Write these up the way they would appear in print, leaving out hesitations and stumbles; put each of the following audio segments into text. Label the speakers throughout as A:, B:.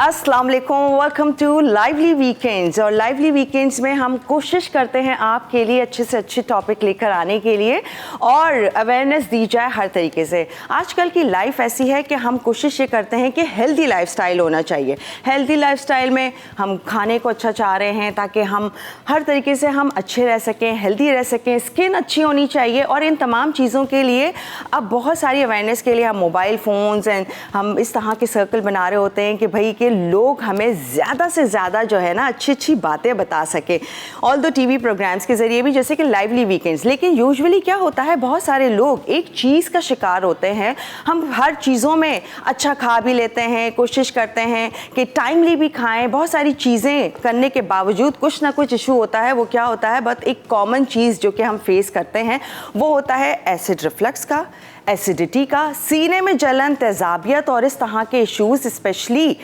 A: अस्सलाम वालेकुम, welcome to lively weekends. और लाइवली वीकेंड्स में हम कोशिश करते हैं आपके लिए अच्छे से अच्छे टॉपिक लेकर आने के लिए और अवेयरनेस दी जाए हर तरीके से। आजकल की लाइफ ऐसी है कि हम कोशिश ये करते हैं कि हेल्दी लाइफस्टाइल होना चाहिए। हेल्दी लाइफस्टाइल में हम खाने को अच्छा चाह रहे हैं ताकि हम हर तरीके से हम अच्छे रह सकें, हेल्दी रह सकें, स्किन अच्छी होनी चाहिए। और इन तमाम चीज़ों के लिए अब बहुत सारी अवेयरनेस के लिए हम मोबाइल फ़ोन्स एंड हम इस तरह के सर्कल बना रहे होते हैं कि भाई कि लोग हमें ज़्यादा से ज़्यादा जो है ना अच्छी अच्छी बातें बता सके, ऑल दो टीवी प्रोग्राम्स के ज़रिए भी, जैसे कि लाइवली वीकेंड्स। लेकिन यूजुअली क्या होता है, बहुत सारे लोग एक चीज़ का शिकार होते हैं। हम हर चीज़ों में अच्छा खा भी लेते हैं, कोशिश करते हैं कि टाइमली भी खाएं, बहुत सारी चीज़ें करने के बावजूद कुछ ना कुछ इशू होता है। वो क्या होता है, बट एक कॉमन चीज़ जो कि हम फेस करते हैं वो होता है एसिड रिफ्लक्स का, एसिडिटी का, सीने में जलन, तेज़ाबियत और इस तरह के इश्यूज़। स्पेशली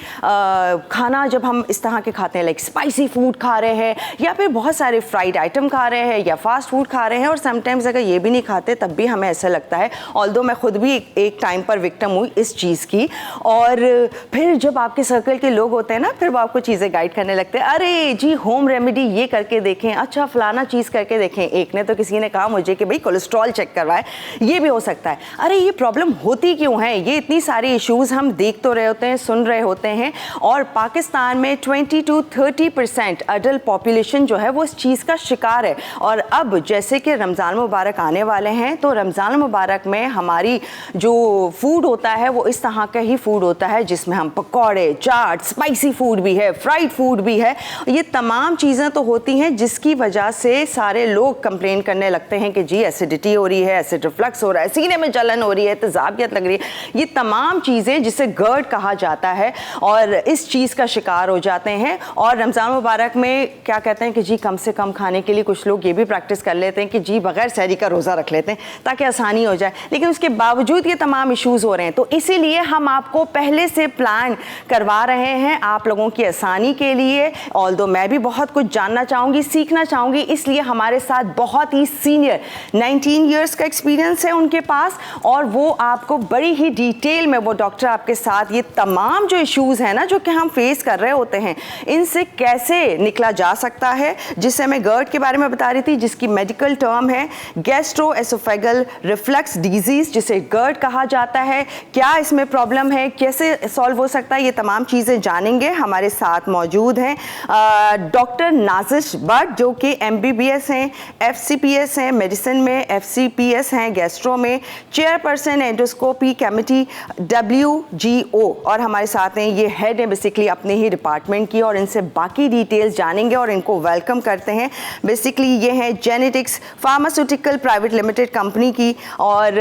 A: खाना जब हम इस तरह के खाते हैं, लाइक स्पाइसी फूड खा रहे हैं या फिर बहुत सारे फ्राइड आइटम खा रहे हैं या फास्ट फूड खा रहे हैं, और समटाइम्स अगर ये भी नहीं खाते तब भी हमें ऐसा लगता है, ऑल्दो मैं खुद भी एक टाइम पर विक्टिम हुई इस चीज़ की। और फिर जब आपके सर्कल के लोग होते हैं ना, फिर वो आपको चीज़ें गाइड करने लगते हैं, अरे जी होम रेमेडी ये करके देखें, अच्छा फलाना चीज़ करके देखें। एक ने तो किसी ने कहा मुझे कि भाई कोलेस्ट्रॉल चेक करवाए, ये भी हो सकता है। अरे ये प्रॉब्लम होती क्यों है, ये इतनी सारी इश्यूज़ हम देख तो रहे होते हैं, सुन रहे होते हैं। और पाकिस्तान में 20 to 30% अडल्ट पॉपुलेशन जो है वो इस चीज़ का शिकार है। और अब जैसे कि रमज़ान मुबारक आने वाले हैं, तो रमज़ान मुबारक में हमारी जो फूड होता है वो इस तरह का ही फूड होता है जिसमें हम पकौड़े, चाट, स्पाइसी फूड भी है, फ्राइड फूड भी है। ये तमाम चीज़ें तो होती हैं जिसकी वजह से सारे लोग कंप्लेन करने लगते हैं कि जी एसिडिटी हो रही है, एसिड रिफ्लक्स हो रहा है, सीने में जलन हो रही है, तेज़ाबियत लग रही है। ये तमाम चीज़ें जिसे गर्ड कहा जाता है और इस चीज़ का शिकार हो जाते हैं। और रमज़ान मुबारक में क्या कहते हैं कि जी कम से कम खाने के लिए कुछ लोग ये भी प्रैक्टिस कर लेते हैं कि जी बगैर सहरी का रोज़ा रख लेते हैं ताकि आसानी हो जाए। लेकिन उसके बावजूद ये तमाम इश्यूज़ हो रहे हैं, तो इसीलिए हम आपको पहले से प्लान करवा रहे हैं आप लोगों की आसानी के लिए। ऑल्दो मैं भी बहुत कुछ जानना चाहूँगी, सीखना चाहूँगी, इसलिए हमारे साथ बहुत ही सीनियर 19 ईयर्स का एक्सपीरियंस है उनके पास, और वो आपको बड़ी ही डिटेल में वो डॉक्टर आपके साथ ये तमाम जो इश्यूज़ हैं ना जो कि हम फेस कर रहे होते हैं, इनसे कैसे निकला जा सकता है। जिससे मैं गर्ड के बारे में बता रही थी, जिसकी मेडिकल टर्म है गैस्ट्रोएसोफेगल रिफ्लक्स डिजीज़, जिसे गर्ड कहा जाता है। क्या इसमें प्रॉब्लम है, कैसे सॉल्व हो सकता है, ये तमाम चीज़ें जानेंगे। हमारे साथ मौजूद हैं डॉक्टर नाजिश भट्ट जो कि MBBS हैं, FCPS हैं मेडिसिन में, FCPS हैं गैस्ट्रो में, चेयरपर्सन एंडोस्कोपी कमेटी WGO, और हमारे साथ हैं ये हेड है बेसिकली अपने ही डिपार्टमेंट की, और इनसे बाकी डिटेल्स जानेंगे और इनको वेलकम करते हैं। बेसिकली ये हैं genetics pharmaceutical private limited company की, और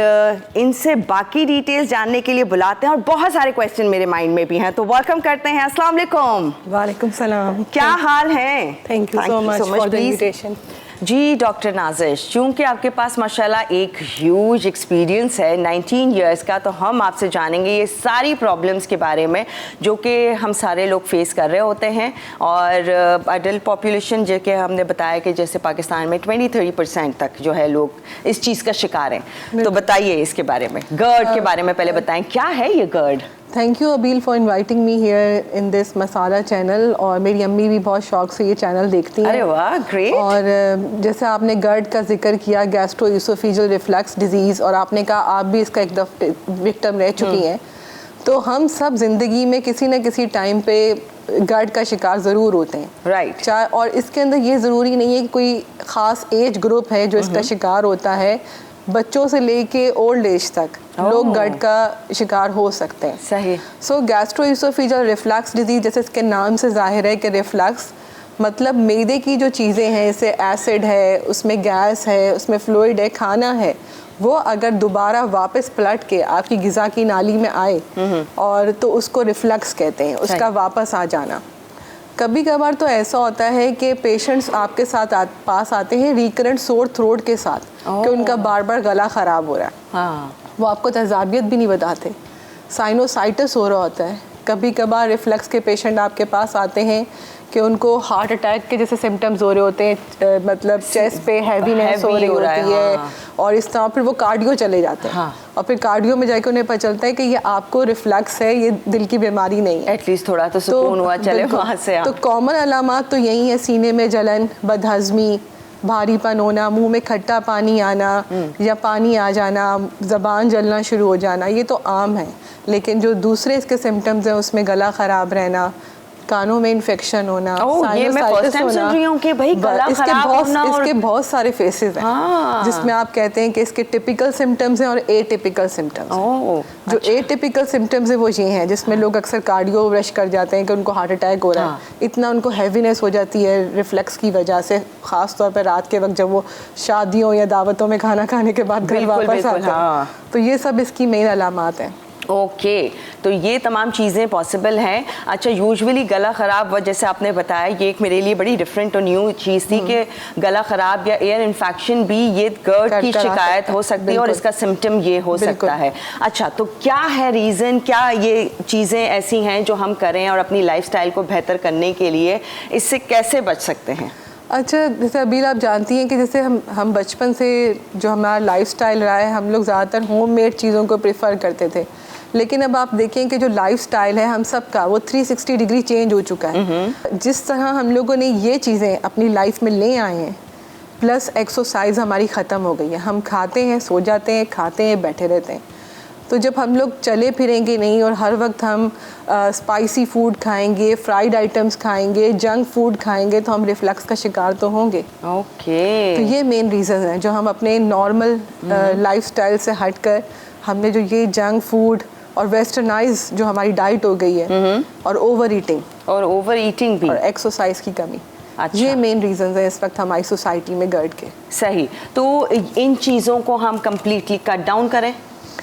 A: इनसे बाकी डिटेल्स जानने के लिए बुलाते हैं। और बहुत सारे क्वेश्चन मेरे माइंड में भी हैं, तो वेलकम करते हैं। अस्सलाम वालेकुम।
B: वालेकुम सलाम।
A: क्या हाल है?
B: Thank you so much for the invitation.
A: जी डॉक्टर नाजिश, चूँकि आपके पास माशाल्लाह एक ह्यूज एक्सपीरियंस है 19 इयर्स का, तो हम आपसे जानेंगे ये सारी प्रॉब्लम्स के बारे में जो कि हम सारे लोग फेस कर रहे होते हैं। और अडल्ट पॉपुलेशन जो कि हमने बताया कि जैसे पाकिस्तान में 20-30% तक जो है लोग इस चीज़ का शिकार हैं। तो बताइए इसके बारे में, गर्ड के बारे में पहले बताएं, क्या है ये गर्ड?
B: Thank you Abeel for inviting me here in this masala channel. और मेरी अम्मी भी बहुत शौक से ये चैनल देखती हैं।
A: अरे वाह, ग्रेट।
B: और जैसे आपने गर्ड का जिक्र किया, गैस्ट्रोएसोफेजियल रिफ्लक्स डिजीज़, और आपने कहा आप भी इसका एक दफ़े विक्टिम रह चुकी हैं, तो हम सब ज़िंदगी में किसी न किसी टाइम पे गर्ड का शिकार ज़रूर होते हैं,
A: राइट।
B: चाहे, और इसके अंदर ये ज़रूरी नहीं है कि कोई ख़ास एज ग्रुप है जो इसका शिकार होता है, बच्चों से लेके ओल्ड एज तक लोग गर्ड का शिकार हो सकते हैं।
A: सही।
B: सो गैस्ट्रोएसोफेजियल रिफ्लक्स डिजीज़, जैसे इसके नाम से जाहिर है कि रिफ्लक्स मतलब मैदे की जो चीज़ें हैं, जैसे एसिड है, उसमें गैस है, उसमें फ्लूइड है, खाना है, वो अगर दोबारा वापस पलट के आपकी ग़िज़ा की नाली में आए और तो उसको रिफ्लक्स कहते हैं, उसका वापस आ जाना। कभी कभार तो ऐसा होता है कि पेशेंट्स आपके साथ पास आते हैं रिकरेंट सोर थ्रोट के साथ कि उनका बार बार गला ख़राब हो रहा है।
A: हाँ।
B: वो आपको तेज़ाबियत भी नहीं बताते, साइनोसाइटिस हो रहा होता है। कभी कभार रिफ्लक्स के पेशेंट आपके पास आते हैं कि उनको हार्ट अटैक के जैसे सिम्टम्स हो रहे होते हैं, मतलब चेस्ट पे हैवीनेस हो रही होती है और इस तरह फिर वो कार्डियो चले जाते हैं और फिर कार्डियो में जाके उन्हें पता चलता है कि ये आपको रिफ्लक्स है, ये दिल की बीमारी नहीं है।
A: एटलीस्ट थोड़ा तो सुकून हुआ चले वहाँ से।
B: तो कॉमन अलामात तो यही है, सीने में जलन, बदहजमी, भारीपन होना, मुंह में खट्टा पानी आना या पानी आ जाना, ज़बान जलना शुरू हो जाना, ये तो आम है। लेकिन जो दूसरे इसके सिम्टम्स हैं उसमें गला ख़राब रहना, कानों में इन्फेक्शन होना,
A: ये मैं फर्स्ट टाइम सुन रही हूँ कि भाई गला खराब होना।
B: इसके बहुत सारे फेसेस हैं जिसमें आप कहते हैं कि इसके टिपिकल सिम्टम्स हैं और एटिपिकल सिम्टम्स। जो एटिपिकल सिम्टम्स है वो ये हैं जिसमें लोग अक्सर कार्डियो रश कर जाते हैं कि उनको हार्ट अटैक हो रहा है, इतना उनको हैवीनेस हो जाती है रिफ्लेक्स की वजह से, ख़ास तौर पर रात के वक्त जब वो शादियों या दावतों में खाना खाने के बाद घर वापस आते हैं। तो ये सब इसकी मेन अलामात हैं।
A: ओके तो ये तमाम चीज़ें पॉसिबल हैं। अच्छा, यूजुअली गला ख़राब, जैसे आपने बताया, ये एक मेरे लिए बड़ी डिफरेंट और न्यू चीज़ थी कि गला ख़राब या एयर इन्फेक्शन भी ये GERD की शिकायत हो सकती है और इसका सिम्टम ये हो सकता है। अच्छा, तो क्या है रीज़न, क्या ये चीज़ें ऐसी हैं जो हम करें और अपनी लाइफस्टाइल को बेहतर करने के लिए इससे कैसे बच सकते हैं?
B: अच्छा, जैसे अभी आप जानती हैं कि जैसे हम बचपन से जो हमारा लाइफस्टाइल रहा है, हम लोग ज़्यादातर होममेड चीज़ों को प्रेफर करते थे। लेकिन अब आप देखें कि जो लाइफस्टाइल है हम सब का, वो 360 डिग्री चेंज हो चुका है। जिस तरह हम लोगों ने ये चीज़ें अपनी लाइफ में ले आए हैं, प्लस एक्सरसाइज हमारी ख़त्म हो गई है। हम खाते हैं, सो जाते हैं, खाते हैं, बैठे रहते हैं। तो जब हम लोग चले फिरेंगे नहीं और हर वक्त हम स्पाइसी फूड खाएंगे, फ्राइड आइटम्स खाएंगे, जंक फूड खाएंगे, तो हम रिफ्लक्स का शिकार तो होंगे।
A: ओके
B: तो ये मेन रीज़न है जो हम अपने नॉर्मल लाइफस्टाइल से हटकर हमने जो ये जंक फूड और वेस्टर्नाइज जो हमारी डाइट हो गई है और ओवर ईटिंग
A: भी
B: और एक्सरसाइज की कमी।
A: अच्छा।
B: ये मेन रीजंस हैं इस वक्त हमारी सोसाइटी में GERD के।
A: सही, तो इन चीज़ों को हम कम्प्लीटली कट डाउन करें,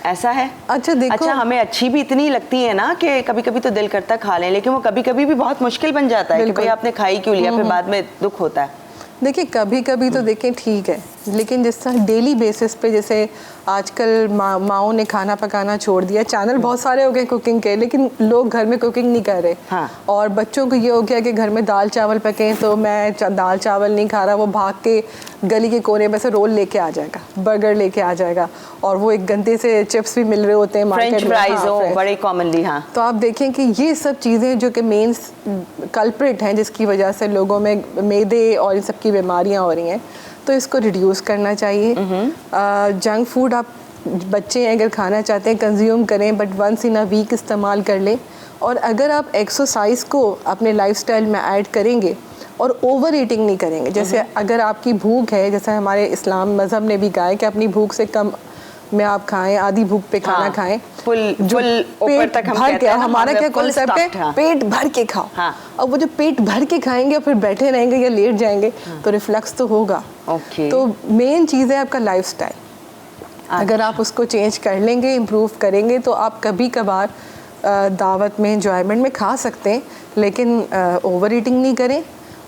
A: ऐसा है?
B: अच्छा देखो,
A: अच्छा, हमें अच्छी भी इतनी लगती है ना कि कभी कभी तो दिल करता खा लें, लेकिन वो कभी कभी भी बहुत मुश्किल बन जाता है कि भाई आपने खाई क्यों लिया, फिर बाद में दुख होता है।
B: देखिए कभी कभी तो देखें ठीक है, लेकिन जिस तरह डेली बेसिस पे जैसे आजकल माओं ने खाना पकाना छोड़ दिया, चैनल बहुत सारे हो गए कुकिंग के, लेकिन लोग घर में कुकिंग नहीं कर रहे।
A: हाँ।
B: और बच्चों को ये हो गया कि घर में दाल चावल पके तो मैं दाल चावल नहीं खा रहा, वो भाग के गली के कोने में से रोल लेके आ जाएगा, बर्गर लेके आ जाएगा, और वो एक गंदे से चिप्स भी मिल रहे होते हैं मार्केट में,
A: फ्राइज बड़े कॉमनली। हाँ,
B: तो आप देखें कि ये सब चीज़ें जो कि मेन कल्प्रिट हैं जिसकी वजह से लोगों में मैदे और इन सब की बीमारियाँ हो रही हैं, तो इसको रिड्यूस करना चाहिए। जंक फूड आप बच्चे अगर खाना चाहते हैं कंज्यूम करें, but once in a week इस्तेमाल कर लें। और अगर आप एक्सरसाइज को अपने लाइफस्टाइल में ऐड करेंगे और ओवर ईटिंग नहीं करेंगे, जैसे अगर आपकी भूख है, जैसे हमारे इस्लाम मज़हब ने भी कहा है कि अपनी भूख से कम में आप खाएं, आधी भूख पे खाना खाएं,
A: ऊपर तक हम
B: भर के। हमारा क्या कॉन्सेप्ट है, पेट भर के खाओ। अब वो जो पेट भर के खाएंगे और फिर बैठे रहेंगे या लेट जाएंगे तो रिफ्लक्स तो होगा। तो मेन चीज़ है आपका लाइफस्टाइल। अगर आप उसको चेंज कर लेंगे, इम्प्रूव करेंगे, तो आप कभी कभार दावत में, एंजॉयमेंट में खा सकते हैं, लेकिन ओवर ईटिंग नहीं करें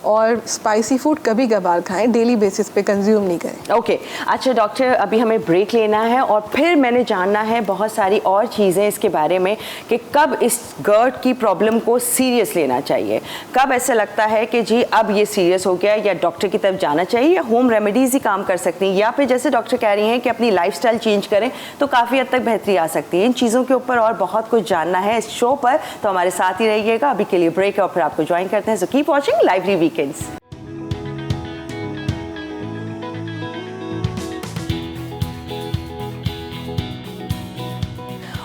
B: और स्पाइसी फूड कभी कभार खाएं, डेली बेसिस पे कंज्यूम नहीं करें।
A: ओके अच्छा डॉक्टर, अभी हमें ब्रेक लेना है और फिर मैंने जानना है बहुत सारी और चीज़ें इसके बारे में कि कब इस GERD की प्रॉब्लम को सीरियस लेना चाहिए, कब ऐसा लगता है कि जी अब ये सीरियस हो गया, या डॉक्टर की तरफ जाना चाहिए, या होम रेमेडीज़ ही काम कर सकती हैं, या फिर जैसे डॉक्टर कह रही हैं कि अपनी लाइफस्टाइल चेंज करें तो काफ़ी हद तक बेहतरी आ सकती है। इन चीज़ों के ऊपर और बहुत कुछ जानना है इस शो पर, तो हमारे साथ ही रहिएगा। अभी के लिए ब्रेक है और फिर आपको ज्वाइन करते हैं। So keep watching lively weekends.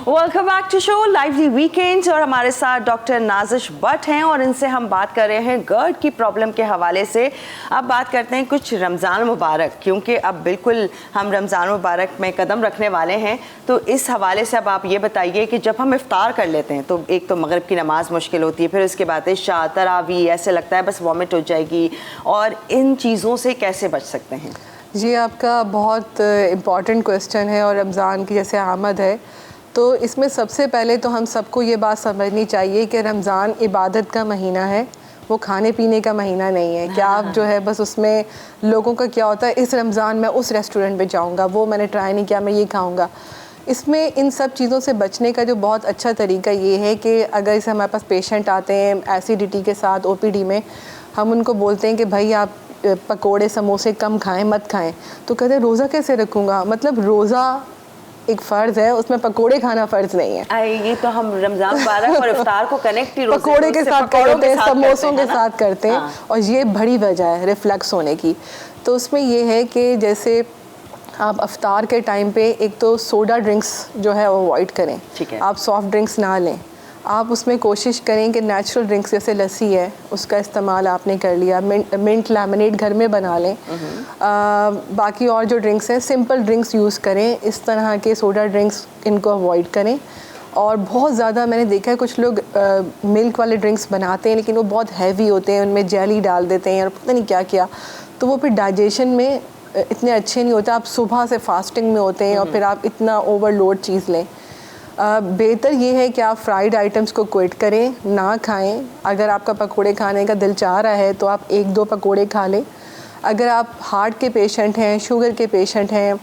A: Welcome back to show lively weekends, और हमारे साथ डॉक्टर नाजिश भट्ट हैं और इनसे हम बात कर रहे हैं GERD की प्रॉब्लम के हवाले से। अब बात करते हैं कुछ रमज़ान मुबारक, क्योंकि अब बिल्कुल हम रमज़ान मुबारक में कदम रखने वाले हैं, तो इस हवाले से अब आप ये बताइए कि जब हम इफ्तार कर लेते हैं तो एक तो मगरिब की नमाज़ मुश्किल होती है, फिर उसके बाद इशा, तरावी, ऐसे लगता है बस वॉमिट हो जाएगी, और इन चीज़ों से कैसे बच सकते हैं?
B: जी, आपका बहुत इम्पॉर्टेंट क्वेश्चन है, और रमज़ान की जैसे आमद है तो इसमें सबसे पहले तो हम सबको ये बात समझनी चाहिए कि रमज़ान इबादत का महीना है, वो खाने पीने का महीना नहीं है। क्या आप जो है बस उसमें लोगों का क्या होता है, इस रमज़ान में उस रेस्टोरेंट पे जाऊंगा, वो मैंने ट्राई नहीं किया, मैं ये खाऊंगा। इसमें इन सब चीज़ों से बचने का जो बहुत अच्छा तरीका ये है कि अगर जैसे हमारे पास पेशेंट आते हैं एसिडिटी के साथ ओपीडी में, हम उनको बोलते हैं कि भाई आप पकोड़े समोसे कम खाएं, मत खाएं, तो कहते हैं रोज़ा कैसे रखूँगा, मतलब रोज़ा एक फ़र्ज़ है, उसमें पकोड़े खाना फ़र्ज़ नहीं है।
A: ये तो हम रमज़ान मुबारक और इफ्तार को कनेक्ट ही
B: पकोड़े के साथ करते हैं, समोसों के साथ करते हैं।
A: हाँ।
B: और ये बड़ी वजह है रिफ्लक्स होने की। तो उसमें ये है कि जैसे आप अफ्तार के टाइम पे एक तो सोडा ड्रिंक्स जो है वो अवॉइड करें,
A: ठीक है। आप
B: सॉफ्ट ड्रिंक्स ना लें, आप उसमें कोशिश करें कि नेचुरल ड्रिंक्स जैसे लस्सी है उसका इस्तेमाल आपने कर लिया, मिंट लेमनेड घर में बना लें। बाकी और जो ड्रिंक्स हैं सिंपल ड्रिंक्स यूज़ करें, इस तरह के सोडा ड्रिंक्स इनको अवॉइड करें। और बहुत ज़्यादा मैंने देखा है कुछ लोग मिल्क वाले ड्रिंक्स बनाते हैं लेकिन वो बहुत हैवी होते हैं, उनमें जेली डाल देते हैं और पता नहीं क्या क्या, तो वो फिर डाइजेशन में इतने अच्छे नहीं होते। आप सुबह से फास्टिंग में होते हैं और फिर आप इतना ओवरलोड चीज़ लें। बेहतर ये है कि आप फ्राइड आइटम्स को क्विट करें, ना खाएं। अगर आपका पकोड़े खाने का दिल चाह रहा है तो आप 1-2 पकोड़े खा लें। अगर आप हार्ट के पेशेंट हैं, शुगर के पेशेंट हैं,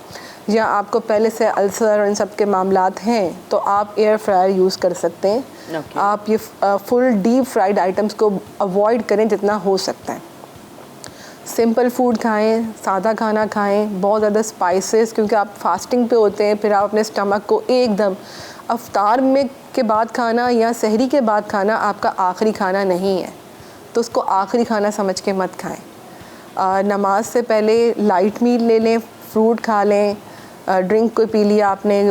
B: या आपको पहले से अल्सर और इन सब के मामलात हैं, तो आप एयर फ्रायर यूज़ कर सकते हैं। आप ये फुल डीप फ्राइड आइटम्स को अवॉइड करें जितना हो सकता है। सिंपल फूड खाएं, सादा खाना खाएं, बहुत ज़्यादा स्पाइसेस, क्योंकि आप फास्टिंग पे होते हैं, फिर आप अपने स्टमक को एकदम अफ्तार में के बाद खाना या सहरी के बाद खाना आपका आखिरी खाना नहीं है, तो उसको आखिरी खाना समझ के मत खाएं। नमाज से पहले लाइट मील ले लें, फ्रूट खा लें, ड्रिंक कोई पी लिया आपने,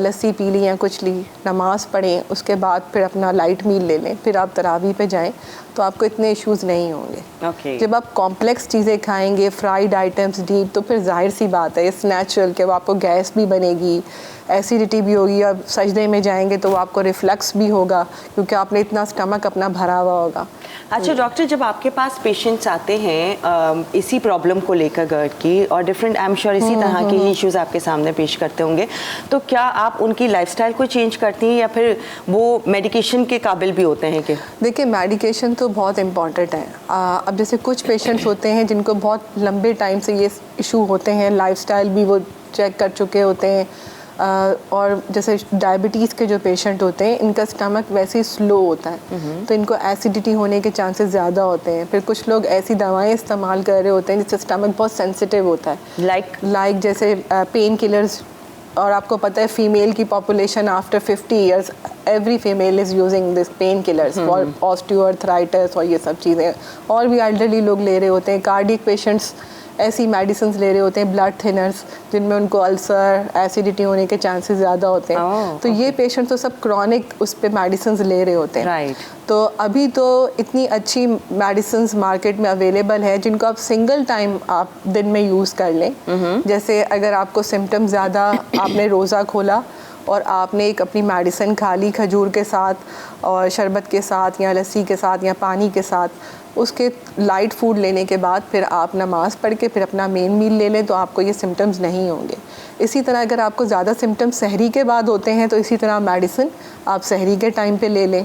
B: लस्सी पी ली या कुछ ली, नमाज़ पढ़ें, उसके बाद फिर अपना लाइट मील ले लें, फिर आप तरावी पे जाएं, तो आपको इतने इश्यूज़ नहीं होंगे। जब आप कॉम्प्लेक्स चीज़ें खाएंगे, फ्राइड आइटम्स डीप, तो फिर जाहिर सी बात है इट्स नेचुरल कि वो आपको गैस भी बनेगी, एसिडिटी भी होगी, और सजदे में जाएंगे तो वो आपको रिफ्लक्स भी होगा क्योंकि आपने इतना स्टमक अपना भरा हुआ होगा।
A: अच्छा डॉक्टर, जब आपके पास पेशेंट्स आते हैं इसी प्रॉब्लम को लेकर गर्ट की, और डिफरेंट आई एम श्योर इसी तरह के इश्यूज आपके सामने पेश करते होंगे, तो क्या आप उनकी लाइफस्टाइल को चेंज करती हैं या फिर वो मेडिकेशन के काबिल भी होते हैं? कि
B: देखिए मेडिकेशन तो बहुत इम्पॉर्टेंट है। अब जैसे कुछ पेशेंट्स होते हैं जिनको बहुत लंबे टाइम से ये इशू होते हैं, लाइफस्टाइल भी वो चेक कर चुके होते हैं, और जैसे डायबिटीज़ के जो पेशेंट होते हैं इनका स्टमक वैसे ही स्लो होता है, तो इनको एसिडिटी होने के चांसेस ज़्यादा होते हैं। फिर कुछ लोग ऐसी दवाएं इस्तेमाल कर रहे होते हैं जिससे स्टमक बहुत सेंसिटिव होता है, लाइक जैसे पेन किलर्स। और आपको पता है फीमेल की population after 50 years every female is using this pain killers for osteoarthritis और ये सब चीज़ें। और भी एल्डरली लोग ले रहे होते हैं, कार्डियक पेशेंट्स ऐसी मेडिसिन ले रहे होते हैं, ब्लड थिनर्स, जिनमें उनको अल्सर एसिडिटी होने के चांसेस ज़्यादा होते हैं। तो ये पेशेंट तो सब क्रॉनिक उस पर मेडिसिन ले रहे होते हैं। तो अभी तो इतनी अच्छी मेडिसिन मार्केट में अवेलेबल है जिनको आप सिंगल टाइम आप दिन में यूज़ कर लें। जैसे अगर आपको सिम्टम ज़्यादा, आपने रोज़ा खोला और आपने एक अपनी मेडिसिन खा ली खजूर के साथ और शरबत के साथ या लस्सी के साथ या पानी के साथ, उसके लाइट फूड लेने के बाद फिर आप नमाज़ पढ़ के फिर अपना मेन मील ले लें, तो आपको ये सिम्टम्स नहीं होंगे। इसी तरह अगर आपको ज़्यादा सिम्टम्स सहरी के बाद होते हैं तो इसी तरह मेडिसिन आप सहरी के टाइम पे ले लें।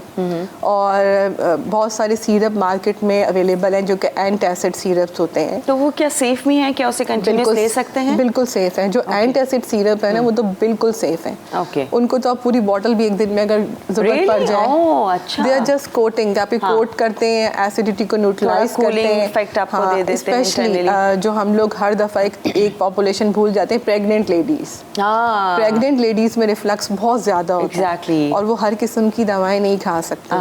B: और बहुत सारे सिरप मार्केट में अवेलेबल हैं जो कि एंटासिड सिरप्स होते हैं।
A: तो वो क्या सेफ़ भी हैं, क्या उसे कंटिन्यूस ले सकते हैं?
B: बिल्कुल सेफ़ है। जो एंटासिड सिरप है ना वो तो बिल्कुल सेफ़ है। उनको तो आप पूरी बॉटल भी एक दिन में अगर ज़रूरत पड़ जाए, दे आर जस्ट कोटिंग, आप कोट करते हैं, एसिडिटी को न्यूट्रलाइज करते हैं। स्पेशली जो हम लोग हर दफ़ा एक पॉपुलेशन भूल जाते हैं, प्रेग्नेंट प्रेग्नेंट लेडीज़ में रिफ्लक्स बहुत ज़्यादा होता है और वो हर किस्म की दवाएं नहीं खा सकती,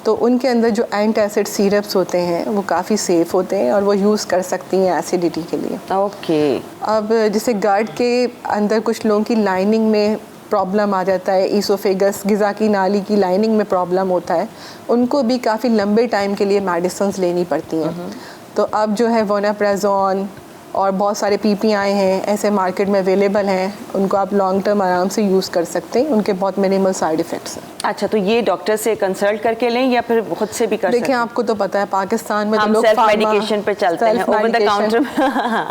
B: तो उनके अंदर जो एंटासिड सिरप्स होते हैं वो काफ़ी सेफ़ होते हैं और वो यूज़ कर सकती हैं एसिडिटी के लिए। अब जैसे गट के अंदर कुछ लोगों की लाइनिंग में प्रॉब्लम आ जाता है, ईसोफेगस गिज़ा की नाली की लाइनिंग में प्रॉब्लम होता है, उनको भी काफ़ी लंबे टाइम के लिए मेडिसिन लेनी पड़ती हैं। तो अब जो है वोनाप्राज़ोन और बहुत सारे PPI हैं ऐसे मार्केट में अवेलेबल हैं, उनको आप लॉन्ग टर्म आराम से यूज़ कर सकते हैं, उनके बहुत मिनिमल साइड इफ़ेक्ट्स हैं।
A: अच्छा, तो ये डॉक्टर से कंसल्ट करके लें या फिर खुद से भी कर सकते हैं?
B: देखिए आपको तो पता है पाकिस्तान में तो लोग
A: सेल्फ मेडिकेशन पे चलते हैं, ओवर द काउंटर।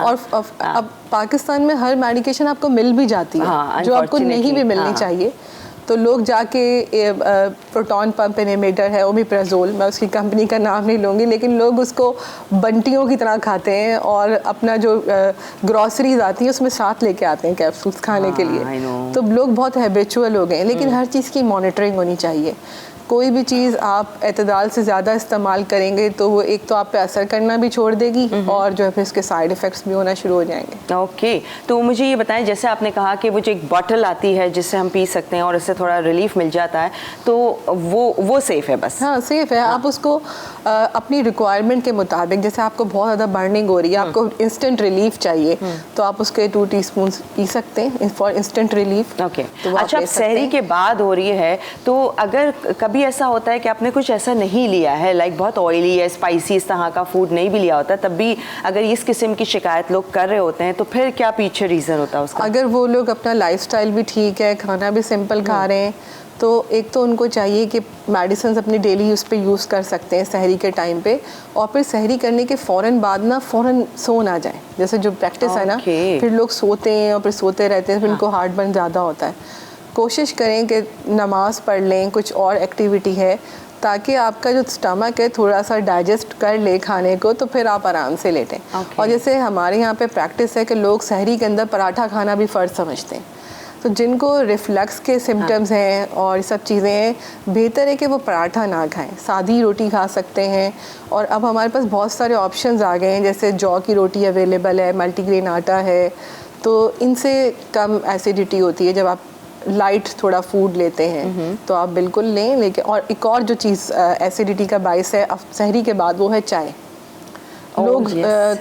B: और अब पाकिस्तान में हर मेडिकेशन आपको मिल भी जाती है, जो आपको नहीं भी मिलनी चाहिए। तो लोग जाके प्रोटॉन पंप इनहिबिटर है ओमिप्राजोल, मैं उसकी कंपनी का नाम नहीं लूँगी, लेकिन लोग उसको बंटियों की तरह खाते हैं और अपना जो ग्रॉसरीज आती है उसमें साथ लेके आते हैं कैप्सूल्स खाने के लिए। तो लोग बहुत हैबिचुअल हो गए हैं, लेकिन हर चीज़ की मॉनिटरिंग होनी चाहिए। कोई भी चीज़ आप एतदाल से ज़्यादा इस्तेमाल करेंगे तो वो एक तो आप पे असर करना भी छोड़ देगी और जो है फिर इसके साइड इफ़ेक्ट्स भी होना शुरू हो जाएंगे।
A: ओके तो मुझे ये बताएं, जैसे आपने कहा कि वो जो एक बॉटल आती है जिससे हम पी सकते हैं और इससे थोड़ा रिलीफ मिल जाता है, तो वो सेफ़ है? बस
B: हाँ सेफ़ है। आप उसको अपनी रिक्वायरमेंट के मुताबिक, जैसे आपको बहुत ज़्यादा बर्निंग हो रही है, आपको इंस्टेंट रिलीफ चाहिए, तो आप उसके 2 टीस्पून पी सकते हैं फॉर इंस्टेंट रिलीफ।
A: ओके अच्छा, सहरी के बाद हो रही है, तो अगर कभी ऐसा होता है कि आपने कुछ ऐसा नहीं लिया है, लाइक बहुत ऑयली है, स्पाइसी इस तरह का फूड नहीं भी लिया होता, तब भी अगर इस किस्म की शिकायत लोग कर रहे होते हैं, तो फिर क्या पीछे रीज़न होता है उसका?
B: अगर वो लोग अपना लाइफस्टाइल भी ठीक है, खाना भी सिंपल खा रहे हैं, तो एक तो उनको चाहिए कि मेडिसिन अपनी डेली उस पर यूज़ कर सकते हैं सहरी के टाइम पे, और फिर सहरी करने के फ़ौरन बाद ना फ़ौरन सो ना जाए। जैसे जो प्रैक्टिस है ना, फिर लोग सोते हैं और फिर सोते रहते हैं, फिर उनको हार्ट बर्न ज़्यादा होता है। कोशिश करें कि नमाज़ पढ़ लें, कुछ और एक्टिविटी है, ताकि आपका जो स्टमक है थोड़ा सा डाइजेस्ट कर ले खाने को, तो फिर आप आराम से लेटें। और जैसे हमारे यहाँ पे प्रैक्टिस है कि लोग सहरी के अंदर पराठा खाना भी फ़र्ज समझते हैं, तो जिनको रिफ्लक्स के सिम्टम्स हैं और ये सब चीज़ें हैं, बेहतर है कि वो पराठा ना खाएं, सादी रोटी खा सकते हैं। और अब हमारे पास बहुत सारे ऑप्शंस आ गए हैं, जैसे जौ की रोटी अवेलेबल है, मल्टीग्रेन आटा है, तो इनसे कम एसिडिटी होती है जब आप लाइट थोड़ा फूड लेते हैं, तो आप बिल्कुल लें। लेकिन और एक और जो चीज़ एसिडिटी का बाइस है सहरी के बाद, वो है चाय। लोग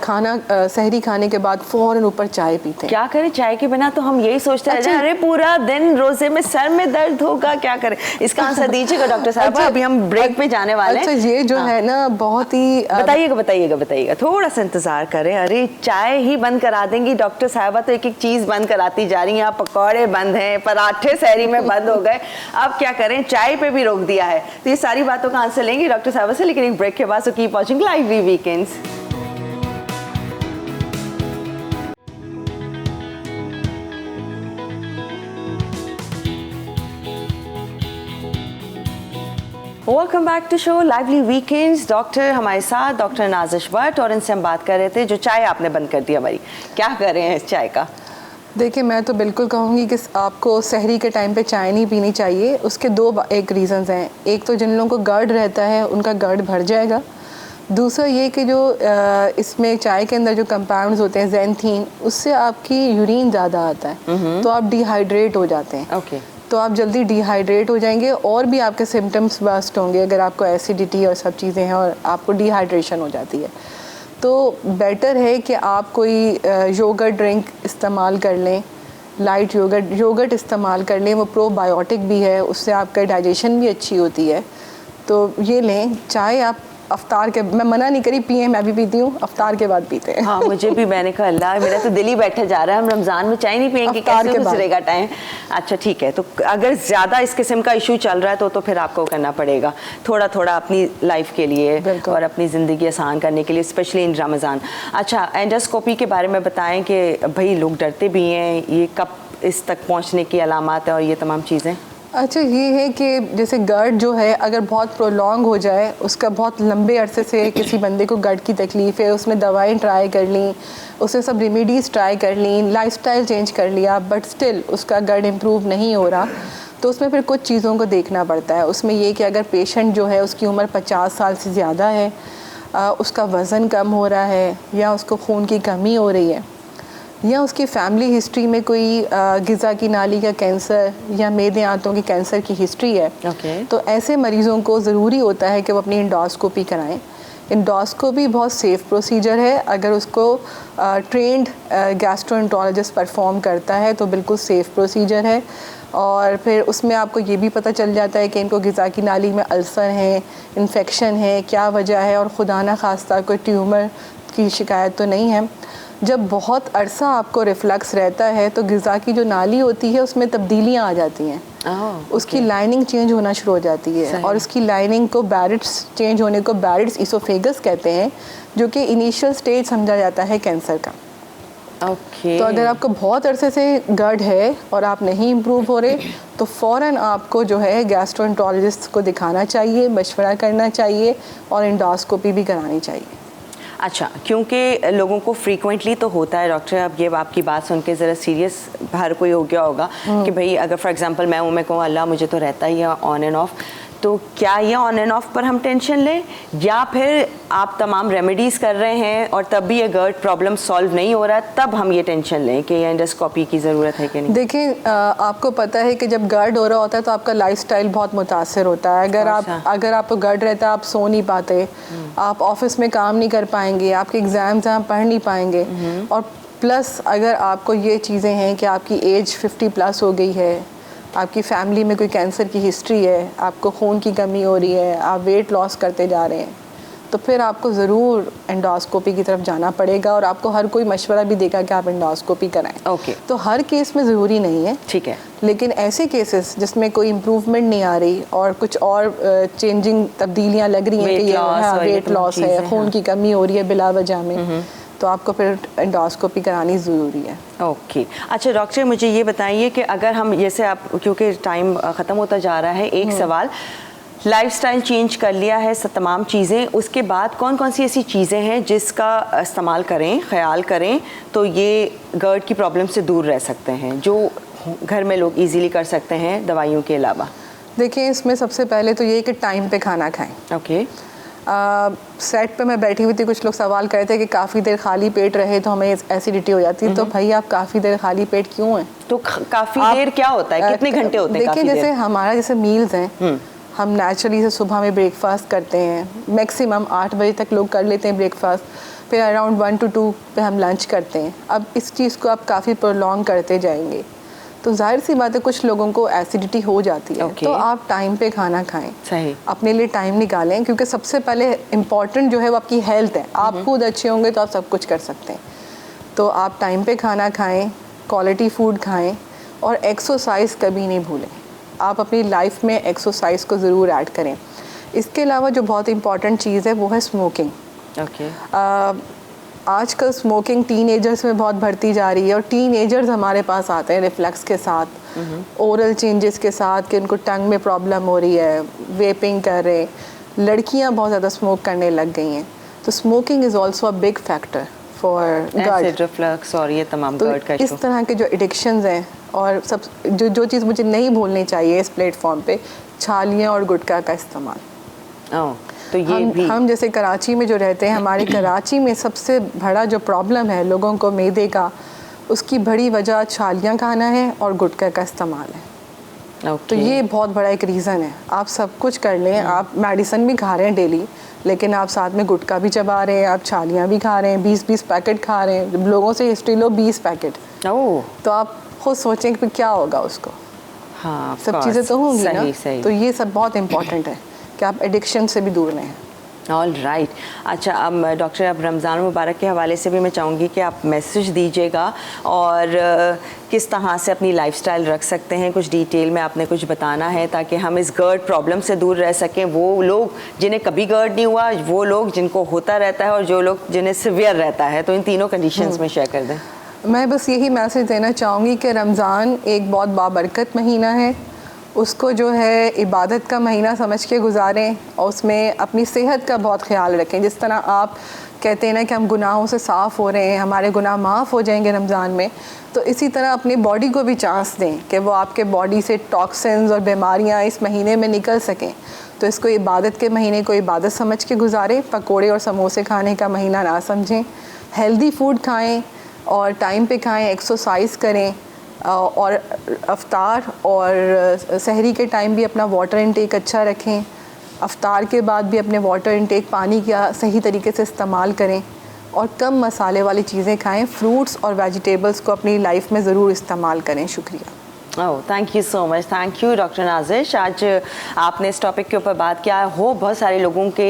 B: खाना सहरी खाने के बाद फौरन ऊपर चाय पीते हैं।
A: क्या करें चाय के बिना? तो हम यही सोचते हैं, अरे पूरा दिन रोजे में सर में दर्द होगा, क्या करें? इसका आंसर दीजिएगा डॉक्टर साहब। अभी हम ब्रेक पे जाने वाले हैं।
B: अच्छा, ये जो है ना बहुत ही
A: बताइएगा, थोड़ा सा इंतजार करें। अरे चाय ही बंद करा देंगी डॉक्टर साहबा, तो एक एक चीज बंद कराती जा रही हैं। पकौड़े बंद हैं, पराठे सहरी में बंद हो गए, अब क्या करें? चाय पे भी रोक दिया है। तो ये सारी बातों का आंसर लेंगे डॉक्टर साहबा से, लेकिन एक ब्रेक के बाद। So keep watching lively weekends. Welcome back to show lively weekends. Doctor हमारे साथ डॉक्टर नाज़िश भट्ट, और इनसे हम बात कर रहे थे जो चाय आपने बंद कर दी हमारी, क्या कर रहे हैं इस चाय का?
B: देखिए, मैं तो बिल्कुल कहूँगी कि आपको सहरी के टाइम पे चाय नहीं पीनी चाहिए। उसके एक रीज़न्स हैं। एक तो जिन लोगों को गर्ड रहता है उनका गर्ड भर जाएगा। दूसरा ये कि जो इसमें चाय के अंदर जो कंपाउंड्स होते हैं ज़ैंथीन, उससे आपकी यूरिन ज़्यादा आता है, तो आप डिहाइड्रेट हो जाते हैं।
A: ओके
B: तो आप जल्दी डिहाइड्रेट हो जाएंगे और भी आपके सिम्टम्स बस्ट होंगे अगर आपको एसिडिटी और सब चीज़ें हैं और आपको डिहाइड्रेशन हो जाती है। तो बेटर है कि आप कोई योगर्ट ड्रिंक इस्तेमाल कर लें, लाइट योगर्ट इस्तेमाल कर लें, वो प्रोबायोटिक भी है, उससे आपका डाइजेशन भी अच्छी होती है। तो ये लें। चाय आप अफ्तार के, मैं मना नहीं करी, पिए, मैं भी पीती हूँ, अफ्तार के बाद पीते हैं।
A: हाँ मुझे भी, मैंने कहा अल्लाह मेरा तो दिल ही बैठा जा रहा है, हम रमज़ान में चाय नहीं पियेंगे, कैसे गुजरेगा टाइम? अच्छा ठीक है, तो अगर ज़्यादा इस किस्म का इशू चल रहा है तो फिर आपको करना पड़ेगा थोड़ा थोड़ा अपनी लाइफ के लिए और अपनी ज़िंदगी आसान करने के लिए, स्पेशली इन रमज़ान। अच्छा, एंडोस्कोपी के बारे में बताएं कि भाई लोग डरते भी हैं, ये कब इस तक पहुँचने की अलामात है और ये तमाम चीज़ें?
B: अच्छा, ये है कि जैसे गर्ड जो है अगर बहुत प्रोलॉन्ग हो जाए, उसका बहुत लंबे अरसे से किसी बंदे को गर्ड की तकलीफ़ है, उसने दवाएं ट्राई कर ली, उसने सब रेमेडीज़ ट्राई कर ली, लाइफस्टाइल चेंज कर लिया, बट स्टिल उसका गर्ड इम्प्रूव नहीं हो रहा, तो उसमें फिर कुछ चीज़ों को देखना पड़ता है। उसमें ये कि अगर पेशेंट जो है उसकी उम्र 50 साल से ज़्यादा है, उसका वज़न कम हो रहा है, या उसको खून की कमी हो रही है, या उसकी फैमिली हिस्ट्री में कोई ग़िज़ा की नाली का कैंसर या मेदे आंतों की कैंसर की हिस्ट्री है, तो ऐसे मरीज़ों को ज़रूरी होता है कि वो अपनी एंडोस्कोपी कराएं। एंडोस्कोपी बहुत सेफ़ प्रोसीजर है, अगर उसको ट्रेंड गैस्ट्रोएंटरोलॉजिस्ट परफॉर्म करता है तो बिल्कुल सेफ़ प्रोसीजर है। और फिर उसमें आपको ये भी पता चल जाता है कि इनको ग़िज़ा की नाली में अल्सर है, इन्फेक्शन है, क्या वजह है, और खुदा न खास्ता कोई ट्यूमर की शिकायत तो नहीं है। जब बहुत अरसा आपको रिफ्लक्स रहता है तो ग़िज़ा की जो नाली होती है उसमें तब्दीलियाँ आ जाती हैं, उसकी लाइनिंग चेंज होना शुरू हो जाती है, और उसकी लाइनिंग को बैरिट्स चेंज होने को बैरिट्स इसोफेगस कहते हैं, जो कि इनिशियल स्टेज समझा जाता है कैंसर का।
A: ओके।
B: तो अगर आपको बहुत अरसे से GERD है और आप नहीं इम्प्रूव हो रहे तो फ़ौरन आपको जो है गैस्ट्रोएंटरोलॉजिस्ट को दिखाना चाहिए, मशवरा करना चाहिए और एंडोस्कोपी भी करानी चाहिए।
A: अच्छा, क्योंकि लोगों को फ्रीक्वेंटली तो होता है डॉक्टर, अब ये आपकी बात सुन के ज़रा सीरियस हर कोई हो गया होगा कि भाई अगर फॉर एग्जांपल मैं कहूँ अल्लाह मुझे तो रहता ही है ऑन एंड ऑफ, तो क्या ये ऑन एंड ऑफ पर हम टेंशन लें या फिर आप तमाम रेमेडीज़ कर रहे हैं और तब भी ये GERD प्रॉब्लम सॉल्व नहीं हो रहा है तब हम ये टेंशन लें कि ये एंडोस्कोपी की ज़रूरत है कि नहीं?
B: देखिए आपको पता है कि जब GERD हो रहा होता है तो आपका लाइफस्टाइल बहुत मुतासर होता है। अगर आपको GERD रहता है आप सो नहीं पाते, आप ऑफिस में काम नहीं कर पाएंगे, आपके एग्ज़ाम्स आप पढ़ नहीं पाएंगे, और प्लस अगर आपको ये चीज़ें हैं कि आपकी एज 50+ हो गई है, आपकी फैमिली में कोई कैंसर की हिस्ट्री है, आपको खून की कमी हो रही है, आप वेट लॉस करते जा रहे हैं, तो फिर आपको ज़रूर एंडोस्कोपी की तरफ जाना पड़ेगा और आपको हर कोई मशवरा भी देगा कि आप एंडोस्कोपी कराएं।
A: ओके।
B: तो हर केस में ज़रूरी नहीं है,
A: ठीक है,
B: लेकिन ऐसे केसेस जिसमें कोई इम्प्रूवमेंट नहीं आ रही और कुछ और चेंजिंग तब्दीलियाँ लग रही हैं कि वेट लॉस है, खून की कमी हो रही है बिला वजह में, तो आपको फिर एंडोस्कोपी करानी ज़रूरी है।
A: ओके। अच्छा डॉक्टर, मुझे ये बताइए कि अगर हम जैसे आप, क्योंकि टाइम ख़त्म होता जा रहा है, एक सवाल, लाइफस्टाइल चेंज कर लिया है सब तमाम चीज़ें, उसके बाद कौन कौन सी ऐसी चीज़ें हैं जिसका इस्तेमाल करें, ख्याल करें तो ये GERD की प्रॉब्लम से दूर रह सकते हैं, जो घर में लोग इजीली कर सकते हैं दवाइयों के अलावा?
B: देखिए इसमें सबसे पहले तो ये कि टाइम पे खाना खाएं।
A: ओके।
B: सेट पे मैं बैठी हुई थी, कुछ लोग सवाल कर रहे थे कि काफ़ी देर खाली पेट रहे तो हमें एसिडिटी हो जाती है, तो भाई आप काफ़ी देर खाली पेट क्यों हैं?
A: तो काफ़ी देर क्या होता है, कितने घंटे होते हैं?
B: देखिए जैसे हमारा जैसे मील्स हैं, हम नेचुरली से सुबह में ब्रेकफास्ट करते हैं, मैक्सिमम 8 बजे तक लोग कर लेते हैं ब्रेकफास्ट, फिर अराउंड 1 to 2 पे हम लंच करते हैं। अब इस चीज़ को आप काफ़ी प्रोलॉन्ग करते जाएंगे तो जाहिर सी बात है कुछ लोगों को एसिडिटी हो जाती है। तो आप टाइम पे खाना खाएं,
A: सही,
B: अपने लिए टाइम निकालें, क्योंकि सबसे पहले इम्पॉर्टेंट जो है वो आपकी हेल्थ है। आप खुद अच्छे होंगे तो आप सब कुछ कर सकते हैं। तो आप टाइम पे खाना खाएं, क्वालिटी फूड खाएं और एक्सरसाइज कभी नहीं भूलें। आप अपनी लाइफ में एक्सरसाइज को ज़रूर ऐड करें। इसके अलावा जो बहुत इम्पॉर्टेंट चीज़ है वो है स्मोकिंग।
A: ओके।
B: आजकल स्मोकिंग टीनेजर्स में बहुत बढ़ती जा रही है और टीनेजर्स हमारे पास आते हैं रिफ्लक्स के साथ, ओरल चेंजेस के साथ कि उनको टंग में प्रॉब्लम हो रही है, वेपिंग कर रहे हैं, लड़कियां बहुत ज़्यादा स्मोक करने लग गई हैं। तो smoking is also a big factor for GERD
A: reflux और ये तमाम
B: तो
A: GERD का
B: इस तरह के जो एडिक्शंस हैं, और सब जो चीज़ मुझे नहीं भूलनी चाहिए इस प्लेटफॉर्म पे, छालियाँ और गुटखा का इस्तेमाल।
A: तो ये
B: हम जैसे कराची में जो रहते हैं, हमारे कराची में सबसे बड़ा जो प्रॉब्लम है लोगों को मैदे का, उसकी बड़ी वजह छालियाँ खाना है और गुटखा का इस्तेमाल है। तो ये बहुत बड़ा एक रीज़न है। आप सब कुछ कर लें, आप मेडिसिन भी खा रहे हैं डेली, लेकिन आप साथ में गुटखा भी चबा रहे हैं, आप छालियाँ भी खा रहे हैं, 20-20 पैकेट खा रहे हैं। जब लोगों से हिस्ट्री लो 20 पैकेट, तो आप खुद सोचें कि क्या होगा उसको।
A: हाँ,
B: सब चीज़ें तो होंगी ना।
A: सही।
B: तो ये सब बहुत इम्पोर्टेंट है कि आप एडिक्शन से भी दूर रहें।
A: All right. अच्छा, अब डॉक्टर, अब रमज़ान मुबारक के हवाले से भी मैं चाहूँगी कि आप मैसेज दीजिएगा और किस तरह से अपनी लाइफस्टाइल रख सकते हैं, कुछ डिटेल में आपने कुछ बताना है ताकि हम इस GERD प्रॉब्लम से दूर रह सकें। वो लोग जिन्हें कभी GERD नहीं हुआ, वो लोग जिनको होता रहता है और जो लोग जिन्हें सिवियर रहता है, तो इन तीनों कंडीशंस में शेयर कर दें।
B: मैं बस यही मैसेज देना चाहूँगी कि रमज़ान एक बहुत बाबरकत महीना है, उसको जो है इबादत का महीना समझ के गुजारें और उसमें अपनी सेहत का बहुत ख्याल रखें। जिस तरह आप कहते हैं ना कि हम गुनाहों से साफ़ हो रहे हैं, हमारे गुनाह माफ़ हो जाएंगे रमज़ान में, तो इसी तरह अपनी बॉडी को भी चांस दें कि वो आपके बॉडी से टॉक्सिन्स और बीमारियां इस महीने में निकल सकें। तो इसको इबादत के महीने को इबादत समझ के गुजारें, पकोड़े और समोसे खाने का महीना ना समझें। हेल्दी फूड खाएँ और टाइम पे खाएँ, एक्सरसाइज करें और अफ्तार और सहरी के टाइम भी अपना वाटर इनटेक अच्छा रखें। अफ्तार के बाद भी अपने वाटर इनटेक, पानी का सही तरीके से इस्तेमाल करें और कम मसाले वाली चीज़ें खाएं। फ्रूट्स और वेजिटेबल्स को अपनी लाइफ में ज़रूर इस्तेमाल करें। शुक्रिया।
A: Oh thank you so much, thank you doctor Nazish. आज आपने इस टॉपिक के ऊपर बात किया हो, बहुत सारे लोगों के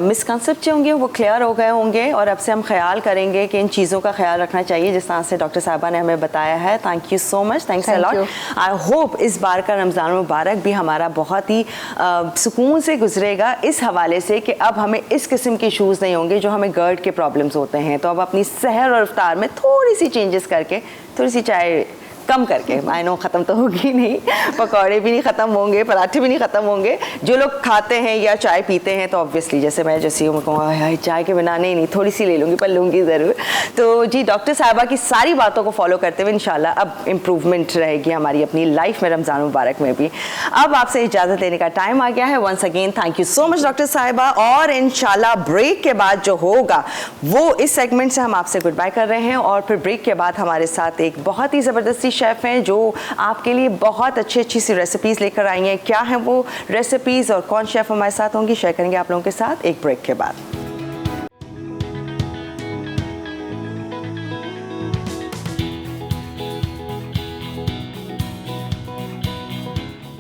A: मिसकंसेप्ट होंगे वो क्लियर हो गए होंगे और अब से हम ख्याल करेंगे कि इन चीज़ों का ख्याल रखना चाहिए जिस तरह से डॉक्टर साहबा ने हमें बताया है। Thank you so much, thanks a lot. I hope इस बार का रमज़ान मुबारक भी हमारा बहुत ही सुकून से गुजरेगा इस हवाले से कि अब हमें इस किस्म के इशूज़ नहीं होंगे जो हमें गर्ड के प्रॉब्लम्स होते हैं। तो अब अपनी सहर और इफ्तार में थोड़ी सी चेंजेस करके, थोड़ी सी चाय कम करके, आई नो ख़त्म तो होगी नहीं, पकौड़े भी नहीं ख़त्म होंगे, पराठे भी नहीं ख़त्म होंगे, जो लोग खाते हैं या चाय पीते हैं तो ऑब्वियसली जैसे मैं जैसी हूँ मैं कहूँगा चाय के बिना नहीं थोड़ी सी ले लूँगी पर लूँगी ज़रूर। तो जी डॉक्टर साहबा की सारी बातों को फॉलो करते हुए इंशाल्लाह अब इम्प्रूवमेंट रहेगी हमारी अपनी लाइफ में रमज़ान मुबारक में भी। अब आपसे इजाज़त लेने का टाइम आ गया है। Once again thank you so much doctor साहिबा, और इंशाल्लाह ब्रेक के बाद जो होगा वो इस सेगमेंट से हम आपसे गुड बाय कर रहे हैं और फिर ब्रेक के बाद हमारे साथ एक बहुत ही ज़बरदस्ती शेफ़ हैं जो आपके लिए बहुत अच्छी सी रेसिपीज़ लेकर आई हैं। क्या हैं वो रेसिपीज़ और कौन शेफ़ हमारे साथ होंगी शेयर करेंगे आप लोगों के साथ एक ब्रेक के बाद।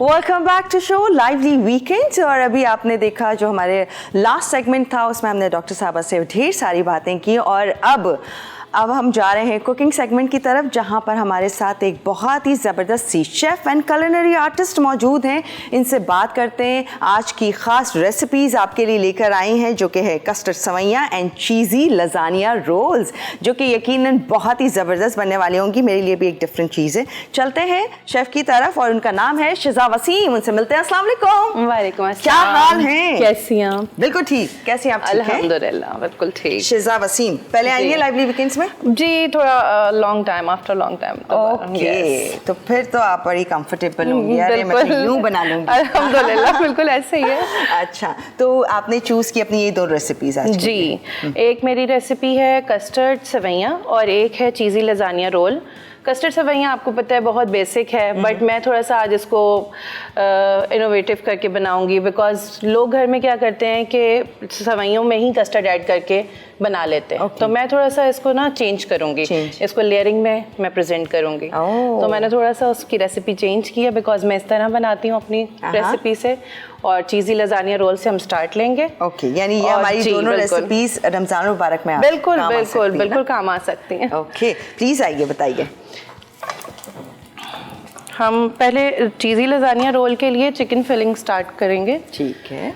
A: Welcome back to show lively weekends. और अभी आपने देखा जो हमारे लास्ट सेगमेंट था उसमें हमने डॉक्टर साहबा से ढेर सारी बातें की और अब हम जा रहे हैं कुकिंग सेगमेंट की तरफ जहां पर हमारे साथ एक बहुत ही ज़बरदस्त सी शेफ़ एंड कुलिनरी आर्टिस्ट मौजूद हैं। इनसे बात करते हैं, आज की ख़ास रेसिपीज़ आपके लिए लेकर आई हैं जो कि है कस्टर्ड सवैयाँ एंड चीज़ी लजानिया रोल्स, जो कि यकीनन बहुत ही ज़बरदस्त बनने वाली होंगी। मेरे लिए भी एक डिफरेंट चीज़ है। चलते हैं शेफ़ की तरफ और उनका नाम है शिजा वसीम, उनसे मिलते हैं। अस्सलाम वालेकुम।
C: वालेकुम अस्सलाम।
A: क्या हाल है?
C: कैसी हैं आप?
A: बिल्कुल ठीक। कैसी आप?
C: अल्हम्दुलिल्लाह बिल्कुल ठीक।
A: शिजा वसीम पहले आई हैं लाइवली वीकेंड्स में?
C: जी थोड़ा long time, after long time.
A: Okay तो फिर तो आप बड़ी कंफर्टेबल होंगी। अरे मैं तो यूं बना लूंगी।
C: अल्हम्दुलिल्लाह बिल्कुल ऐसे ही है।
A: अच्छा तो आपने चूज की अपनी ये दो रेसिपीज आज
C: जी, एक मेरी रेसिपी है कस्टर्ड सवैयाँ और एक है चीज़ी लजानिया रोल। कस्टर्ड सवैयाँ आपको पता है बहुत बेसिक है, बट मैं थोड़ा सा आज इसको इनोवेटिव करके बनाऊंगी बिकॉज लोग घर में क्या करते हैं कि सवैयों में ही कस्टर्ड ऐड करके बना लेते हैं। तो मैं थोड़ा सा इसको ना चेंज करूंगी, इसको लेयरिंग में मैं प्रेजेंट करूंगी। तो मैंने थोड़ा सा उसकी रेसिपी चेंज किया बिकॉज मैं इस तरह बनाती हूँ अपनी रेसिपी से। और चीज़ी लजानिया रोल से हम स्टार्ट लेंगे।
A: ओके यानी ये हमारी दोनों रेसिपीज रमजान मुबारक में
C: बिल्कुल बिल्कुल बिल्कुल काम आ सकती हैं।
A: ओके प्लीज आइए बताइए।
C: हम पहले चीज़ी लजानिया रोल के लिए चिकन फिलिंग स्टार्ट करेंगे।
A: ठीक है।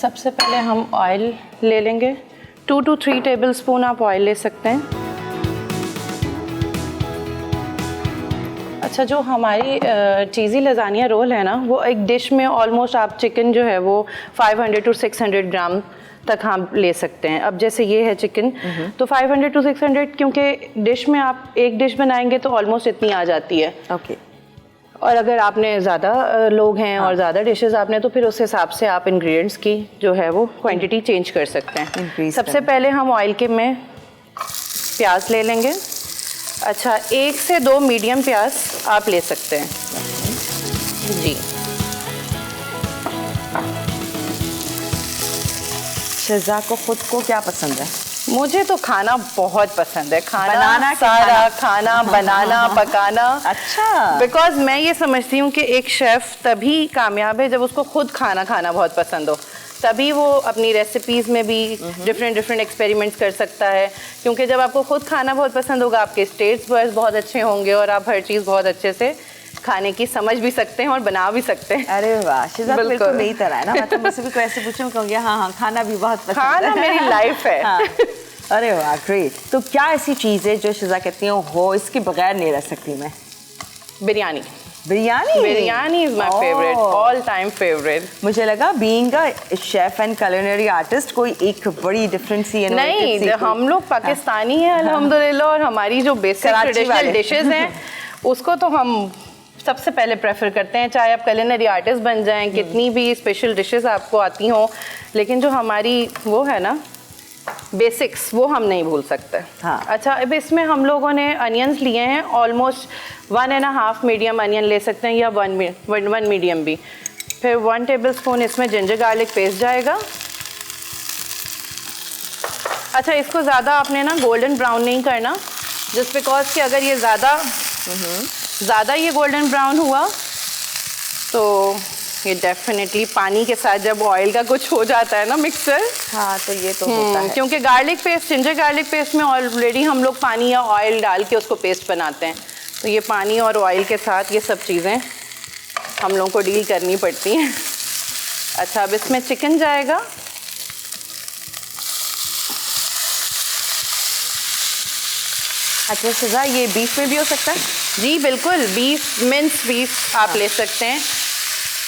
C: सबसे पहले हम ऑयल ले लेंगे, 2 to 3 टेबलस्पून आप ऑयल ले सकते हैं। अच्छा जो हमारी चीज़ी लजानिया रोल है ना, वो एक डिश में ऑलमोस्ट आप चिकन जो है वो 500 to 600 ग्राम तक हम ले सकते हैं। अब जैसे ये है चिकन, तो 500 to 600 क्योंकि डिश में आप एक डिश बनाएंगे तो ऑलमोस्ट इतनी आ जाती है।
A: ओके
C: और अगर आपने ज़्यादा लोग हैं और ज़्यादा डिशेस आपने, तो फिर उस हिसाब से आप इंग्रेडिएंट्स की जो है वो क्वांटिटी चेंज कर सकते हैं। सबसे पहले हम ऑयल के में प्याज ले लेंगे। अच्छा 1 से 2 मीडियम प्याज आप ले सकते हैं। जी
A: शिजा को खुद को क्या पसंद है?
C: मुझे तो खाना बहुत पसंद है, खाना
A: बनाना
C: सारा खाना बनाना पकाना।
A: अच्छा
C: बिकॉज मैं ये समझती हूँ कि एक शेफ़ तभी कामयाब है जब उसको खुद खाना खाना बहुत पसंद हो, तभी वो अपनी रेसिपीज़ में भी डिफरेंट एक्सपेरिमेंट्स कर सकता है। क्योंकि जब आपको खुद खाना बहुत पसंद होगा आपके टेस्ट बड्स बहुत अच्छे होंगे और आप हर चीज़ बहुत अच्छे से खाने की समझ भी सकते हैं और बना भी सकते हैं।
A: अरे वाह शिजा तो बिल्कुल मेरी तरह है ना, मतलब मुझसे भी कोई ऐसे पूछूं कहूँगी हाँ खाना भी बहुत पसंद है।
C: खाना मेरी लाइफ है।
A: हाँ। अरे वाह ग्रेट। तो क्या ऐसी चीज़ है जो शिजा कहती हूँ हो इसके बगैर नहीं रह सकती मैं?
C: Biryani.
A: Biryani
C: is my favourite, all time favourite.
A: मुझे लगा being a chef and culinary artist कोई एक बड़ी डिफरेंट सी
C: नहीं, हम लोग पाकिस्तानी हैं अल्हम्दुलिल्लाह, और हमारी जो बेसिक ट्रेडिशनल डिशेस हैं उसको तो हम सबसे पहले प्रेफर करते हैं। चाहे आप कुलिनरी आर्टिस्ट बन जाएं, कितनी भी स्पेशल डिशेस आपको आती हों, लेकिन जो हमारी वो है ना बेसिक्स, वो हम नहीं भूल सकते।
A: हाँ।
C: अच्छा अब इसमें हम लोगों ने अनियंस लिए हैं, ऑलमोस्ट 1.5 मीडियम अनियन ले सकते हैं या 1 मीडियम भी। फिर 1 टेबलस्पून इसमें जिंजर गार्लिक पेस्ट जाएगा। अच्छा इसको ज़्यादा आपने ना गोल्डन ब्राउन नहीं करना, जस्ट बिकॉज कि अगर ये ज़्यादा ज़्यादा ये गोल्डन ब्राउन हुआ तो ये डेफिनेटली पानी के साथ जब ऑयल का कुछ हो जाता है ना मिक्सचर,
A: हाँ तो ये तो होता है,
C: क्योंकि garlic paste, ginger garlic paste में ऑलरेडी हम लोग पानी या ऑयल डाल के उसको पेस्ट बनाते हैं, तो ये पानी और ऑयल के साथ ये सब चीज़ें हम लोगों को डील करनी पड़ती हैं। अच्छा, अब इसमें चिकन जाएगा।
A: अच्छा सजा, ये बीफ में भी हो सकता है?
C: जी बिल्कुल, बीफ, मिन्स बीफ आप ले सकते हैं,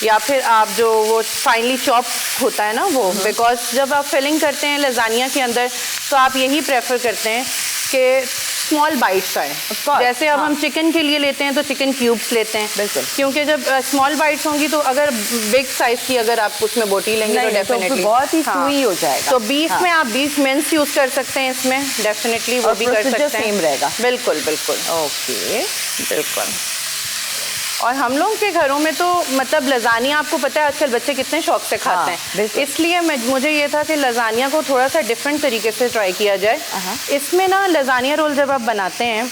C: या फिर आप जो वो फाइनली चॉप होता है ना वो, बिकॉज जब आप फिलिंग करते हैं लजानिया के अंदर तो आप यही प्रेफर करते हैं कि स्मॉल बाइट्स आए। जैसे अब हम चिकन के लिए लेते हैं तो चिकन क्यूब्स लेते हैं,
A: बिल्कुल,
C: क्योंकि जब स्मॉल बाइट्स होंगी तो अगर बिग साइज की अगर आप उसमें बोटी लेंगे तो डेफिनेटली
A: बहुत ही सूई हो जाएगा।
C: तो बीफ में आप बीफ मिन्स यूज कर सकते हैं इसमें, डेफिनेटली वो भी कर सकते हैं,
A: सेम रहेगा।
C: बिल्कुल बिल्कुल,
A: ओके
C: बिल्कुल। और हम लोगों के घरों में तो मतलब लजानिया, आपको पता है आजकल बच्चे कितने शौक से खाते हैं, इसलिए मुझे ये था कि लजानिया को थोड़ा सा डिफरेंट तरीके से ट्राई किया जाए। इसमें ना लजानिया रोल जब आप बनाते हैं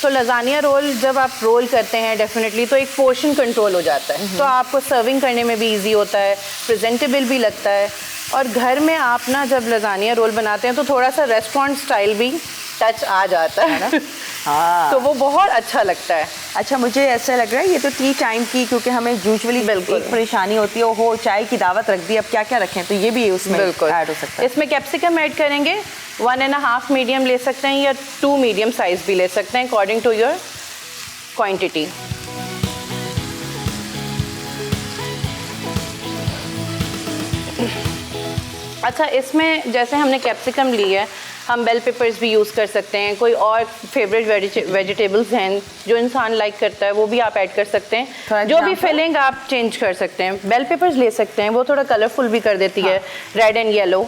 C: तो लजानिया रोल जब आप रोल करते हैं डेफिनेटली तो एक पोर्शन कंट्रोल हो जाता है, तो आपको सर्विंग करने में भी ईजी होता है, प्रेजेंटेबल भी लगता है। और घर में आप ना जब लजानिया रोल बनाते हैं तो थोड़ा सा रेस्टोरेंट स्टाइल भी टच आ जाता है ना,
A: हाँ
C: तो वो बहुत अच्छा लगता है।
A: अच्छा, मुझे ऐसा लग रहा है ये तो टी टाइम की, क्योंकि हमें यूजुअली एक परेशानी होती है, हो चाय की दावत रख दी, अब क्या क्या रखें, तो ये भी उसमें ऐड हो सकता है।
C: इसमें कैप्सिकम ऐड करेंगे, 1.5 मीडियम ले सकते हैं या 2 मीडियम साइज भी ले सकते हैं अकॉर्डिंग टू योर क्वांटिटी। अच्छा, इसमें जैसे हमने कैप्सिकम ली है, हम बेल पेपर्स भी यूज़ कर सकते हैं, कोई और फेवरेट वेजिटेबल्स हैं जो इंसान लाइक करता है वो भी आप ऐड कर सकते हैं, जो भी फिलिंग आप चेंज कर सकते हैं। बेल पेपर्स ले सकते हैं, वो थोड़ा कलरफुल भी कर देती है, रेड एंड येलो,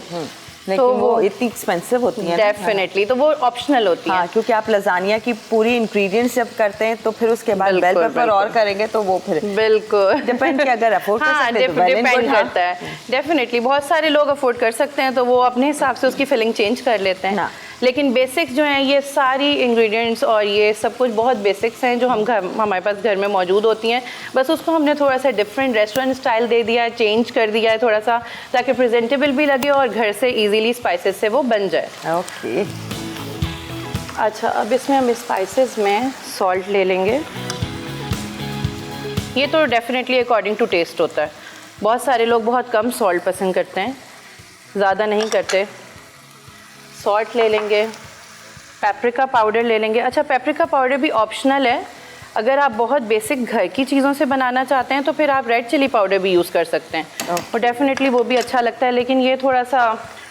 A: तो वो इतनी एक्सपेंसिव होती है
C: डेफिनेटली, तो वो ऑप्शनल होती है,
A: क्योंकि आप लजानिया की पूरी इंग्रेडिएंट्स जब करते हैं तो फिर उसके बाद बेल पेपर और करेंगे तो वो फिर
C: बिल्कुल
A: डिपेंड कि अगर अफोर्ड कर सकते हैं तो
C: डिपेंड करता है, डेफिनेटली बहुत सारे लोग अफोर्ड कर सकते हैं तो वो अपने हिसाब से उसकी फिलिंग चेंज कर लेते हैं, लेकिन बेसिक्स जो हैं ये सारी इंग्रेडिएंट्स और ये सब कुछ बहुत बेसिक्स हैं जो हमारे पास घर में मौजूद होती हैं, बस उसको हमने थोड़ा सा डिफरेंट रेस्टोरेंट स्टाइल दे दिया है, चेंज कर दिया है थोड़ा सा, ताकि प्रेजेंटेबल भी लगे और घर से इजीली स्पाइसेस से वो बन जाए।
A: ओके
C: अच्छा, अब इसमें हम स्पाइसेस में सॉल्ट ले लेंगे, ये तो डेफिनेटली अकॉर्डिंग टू टेस्ट होता है, बहुत सारे लोग बहुत कम सॉल्ट पसंद करते हैं, ज़्यादा नहीं करते। सॉल्ट ले लेंगे, पेपरिका पाउडर ले लेंगे। अच्छा, पेपरिका पाउडर भी ऑप्शनल है, अगर आप बहुत बेसिक घर की चीज़ों से बनाना चाहते हैं तो फिर आप रेड चिली पाउडर भी यूज़ कर सकते हैं, और डेफिनेटली वो भी अच्छा लगता है, लेकिन ये थोड़ा सा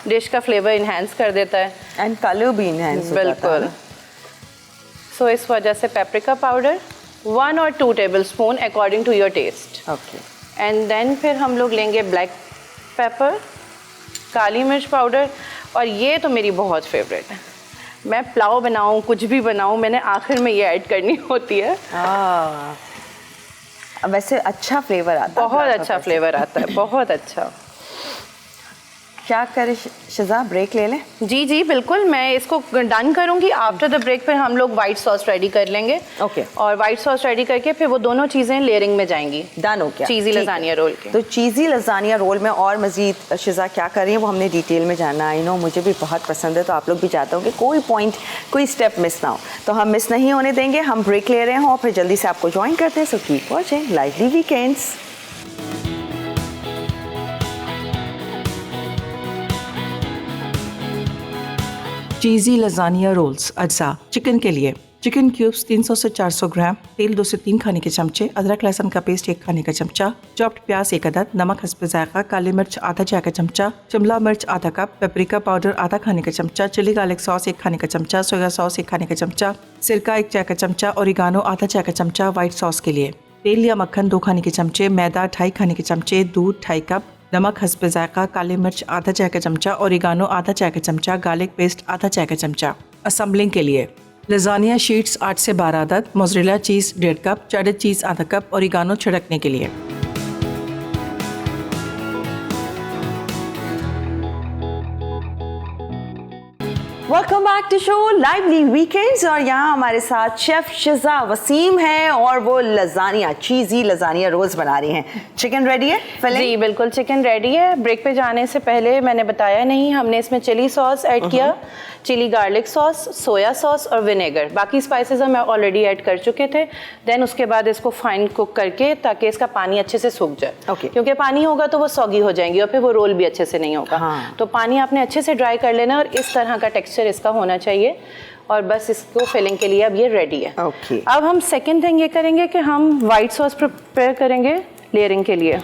C: डिश का फ्लेवर इन्हेंस कर देता है
A: एंड कलर भी इन्हेंस हो जाता है।
C: बिल्कुल, सो इस वजह से पेपरिका पाउडर 1 और 2 tablespoon according to your taste.
A: Okay,
C: and then फिर हम लोग लेंगे ब्लैक पेपर, काली मिर्च पाउडर, और ये तो मेरी बहुत फेवरेट है, मैं पुलाव बनाऊं कुछ भी बनाऊं मैंने आखिर में ये ऐड करनी होती है।
A: वैसे अच्छा फ्लेवर आता है,
C: बहुत अच्छा फ्लेवर आता है, बहुत अच्छा।
A: क्या करें शिजा, ब्रेक ले लें?
C: जी जी बिल्कुल, मैं इसको डन करूंगी, आफ्टर द ब्रेक फिर हम लोग वाइट सॉस रेडी कर लेंगे।
A: ओके,
C: और वाइट सॉस रेडी करके फिर वो दोनों चीज़ें लेयरिंग में जाएंगी।
A: डन हो गया,
C: चीज़ी लजानिया रोल के।
A: तो चीज़ी लजानिया रोल में और मज़ीद शिजा क्या कर रही है वो हमने डिटेल में जाना है। मुझे भी बहुत पसंद है, तो आप लोग भी चाहते हो कि कोई पॉइंट, कोई स्टेप मिस ना हो, तो हम मिस नहीं होने देंगे। हम ब्रेक ले रहे हैं और फिर जल्दी से आपको ज्वाइन करते हैं। So keep watching lively weekends.
D: Cheesy lasagna rolls. अज्जा चिकन के लिए चिकन क्यूब्स 300 से 400 ग्राम, तेल 2 से 3 खाने के चमचे, अदरक लहसुन का पेस्ट 1 खाने का चमचा, चॉप्ड प्याज 1 अदद, नमक हस्ब जायका, काली मिर्च आधा चाय का चमचा, शिमला मिर्च आधा कप, पेपरिका पाउडर आधा खाने का चमचा, चिली गार्लिक सॉस 1 खाने का चमचा, सोया सॉस 1 खाने का चमचा, सिरका 1 चाय का चमचा, ओरिगानो आधा चाय का चमचा। व्हाइट सॉस के लिए तेल या मक्खन 2 खाने के चमचे, मैदा 2.5 खाने के चमचे, दूध 2.5 कप, नमक हस्ब जायका, काली मिर्च आधा चाय का चमचा, ओरिगानो आधा चाय का चमचा, गार्लिक पेस्ट आधा चाय का चमचा। असेंबलिंग के लिए लजानिया शीट्स 8 से 12 अदद, mozzarella cheese 1.5 cup, cheddar cheese आधा कप, ओरिगानो छिड़कने के लिए।
A: Welcome back to show lively weekends और यहाँ हमारे साथ शेफ शिजा वसीम है और वो लजानिया चीज़ी लजानिया रोल्स बना रही हैं। चिकन रेडी है?
C: जी बिल्कुल, चिकन रेडी है। ब्रेक पे जाने से पहले मैंने बताया नहीं, हमने इसमें चिली सॉस ऐड किया, chilli garlic sauce, soya sauce और विनेगर। बाकी स्पाइसेस हम ऑलरेडी ऐड कर चुके थे। देन उसके बाद इसको फाइन कुक करके ताकि इसका पानी अच्छे से सूख जाए।
A: Okay.
C: क्योंकि पानी होगा तो वो सॉगी हो जाएंगी और फिर वो रोल भी अच्छे से नहीं होगा।
A: हाँ.
C: तो पानी आपने अच्छे से ड्राई कर लेना और इस तरह का टेक्सचर इसका होना चाहिए और बस इसको फिलिंग के लिए अब ये रेडी है।
A: Okay.
C: अब हम सेकेंड थिंग ये करेंगे कि हम वाइट सॉस प्रिपेयर करेंगे लेयरिंग के लिए।